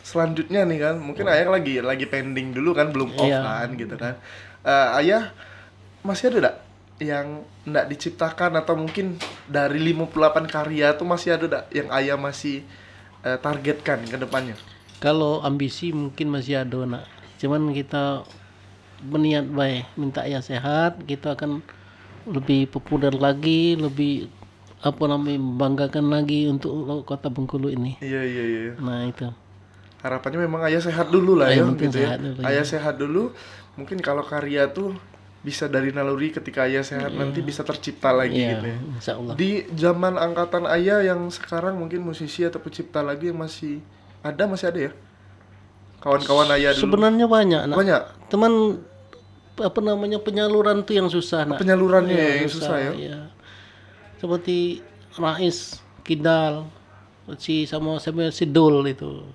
Speaker 2: selanjutnya nih kan, mungkin ayah lagi pending dulu kan, belum off kan gitu kan. Ayah masih ada enggak yang enggak diciptakan, atau mungkin dari 58 karya tuh masih ada enggak yang ayah masih targetkan ke depannya?
Speaker 1: kalau ambisi mungkin masih ada nak. Cuman kita berniat baik, minta ayah sehat, kita akan lebih populer lagi, lebih membanggakan lagi untuk kota Bengkulu ini.
Speaker 2: Iya.
Speaker 1: Nah itu.
Speaker 2: Harapannya memang ayah sehat dulu lah ya gitu ya.
Speaker 1: Dulu,
Speaker 2: ayah sehat dulu, mungkin kalau karya tuh bisa dari naluri ketika ayah sehat nanti bisa tercipta lagi gitu ya.
Speaker 1: Insya Allah.
Speaker 2: Di zaman angkatan ayah yang sekarang mungkin musisi atau pencipta lagu yang masih ada ya? Kawan-kawan ayah dulu.
Speaker 1: Sebenarnya banyak. Nak.
Speaker 2: Banyak.
Speaker 1: Teman penyaluran tuh yang susah. Nak.
Speaker 2: Penyalurannya yang susah ya.
Speaker 1: Iya. Seperti Rais Kidal, sama Sidul itu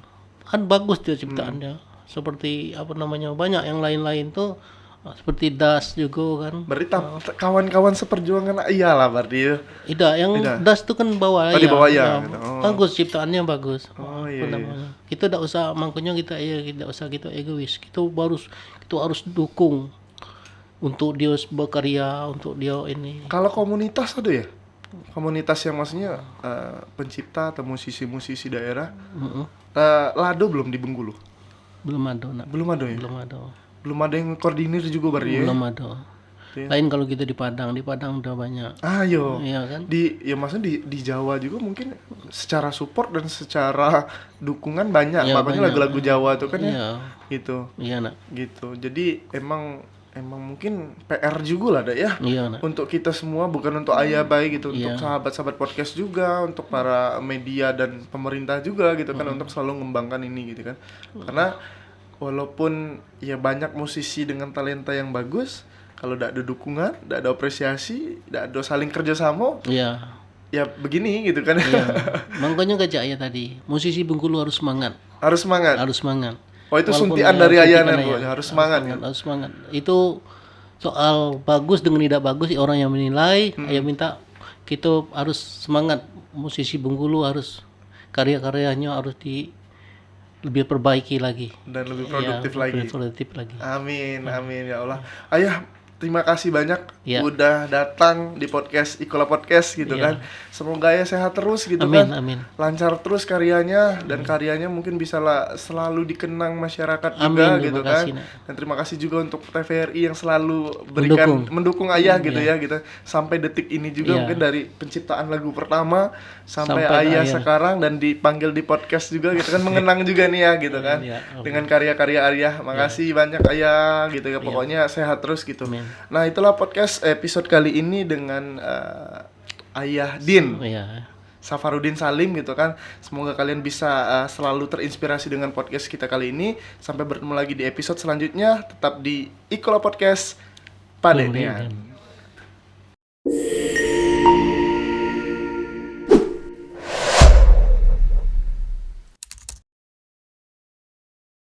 Speaker 1: kan bagus dia ciptaannya. Seperti banyak yang lain-lain tuh seperti Das juga kan.
Speaker 2: Berarti kawan-kawan seperjuangan ayah lah berarti ya.
Speaker 1: Tidak, yang Das itu kan bawa
Speaker 2: di bawah ya.
Speaker 1: Bagus ciptaannya bagus.
Speaker 2: Iya.
Speaker 1: Kita tidak usah, makanya tidak usah kita egois. Kita harus dukung untuk dia berkarya, untuk dia ini.
Speaker 2: Kalau komunitas ada ya? Komunitas yang maksudnya pencipta atau musisi-musisi daerah. Lado belum di Bengkulu?
Speaker 1: Belum ada nak.
Speaker 2: Belum ada ya? Belum ada yang koordinir juga berarti ya?
Speaker 1: Belum ada. Lain kalau kita di Padang udah banyak. Iya kan?
Speaker 2: Maksudnya di Jawa juga mungkin secara support dan secara dukungan banyak. Makanya lagu-lagu Jawa tuh kan ya. Gitu.
Speaker 1: Iya nak.
Speaker 2: Gitu. Jadi emang mungkin PR juga lah ya.
Speaker 1: Iya nak.
Speaker 2: Untuk kita semua, bukan untuk ayah baik gitu, untuk sahabat-sahabat podcast juga, untuk para media dan pemerintah juga gitu kan, untuk selalu mengembangkan ini gitu kan. Karena walaupun ya banyak musisi dengan talenta yang bagus, kalau tidak ada dukungan, tidak ada apresiasi, tidak ada saling kerjasama, ya begini gitu kan.
Speaker 1: Makanya gajah ayah tadi, musisi Bengkulu harus semangat.
Speaker 2: Harus semangat.
Speaker 1: Oh
Speaker 2: itu suntian dari ayah harus semangat.
Speaker 1: Harus semangat. Itu soal bagus dengan tidak bagus orang yang menilai. Ayah minta kita harus semangat. Musisi Bengkulu harus karya-karyanya harus lebih perbaiki lagi
Speaker 2: dan lebih produktif lagi.
Speaker 1: Amin
Speaker 2: Ya Allah. Ayah terima kasih banyak
Speaker 1: Ya.
Speaker 2: udah datang di podcast Ikola Podcast gitu
Speaker 1: Ya.
Speaker 2: kan. Semoga ya sehat terus gitu
Speaker 1: Amin,
Speaker 2: kan.
Speaker 1: amin.
Speaker 2: Lancar terus karyanya dan karyanya mungkin bisa selalu dikenang masyarakat juga
Speaker 1: Amin,
Speaker 2: gitu
Speaker 1: terima
Speaker 2: kan.
Speaker 1: kasih, Nak.
Speaker 2: Dan terima kasih juga untuk TVRI yang selalu mendukung ayah gitu ya gitu. Sampai detik ini juga
Speaker 1: Iya.
Speaker 2: mungkin dari penciptaan lagu pertama sampai
Speaker 1: Sampai
Speaker 2: ayah
Speaker 1: ayah.
Speaker 2: sekarang dan dipanggil di podcast juga gitu kan mengenang juga nih ya gitu kan.
Speaker 1: Iya, amin.
Speaker 2: Dengan karya-karya ayah. Makasih banyak ayah gitu ya. Pokoknya sehat terus gitu.
Speaker 1: Amin.
Speaker 2: Nah, itulah podcast episode kali ini dengan Ayah Din
Speaker 1: Ya.
Speaker 2: Safarudin Salim gitu kan. Semoga kalian bisa selalu terinspirasi dengan podcast kita kali ini. Sampai bertemu lagi di episode selanjutnya. Tetap di Ikola Podcast Padenian.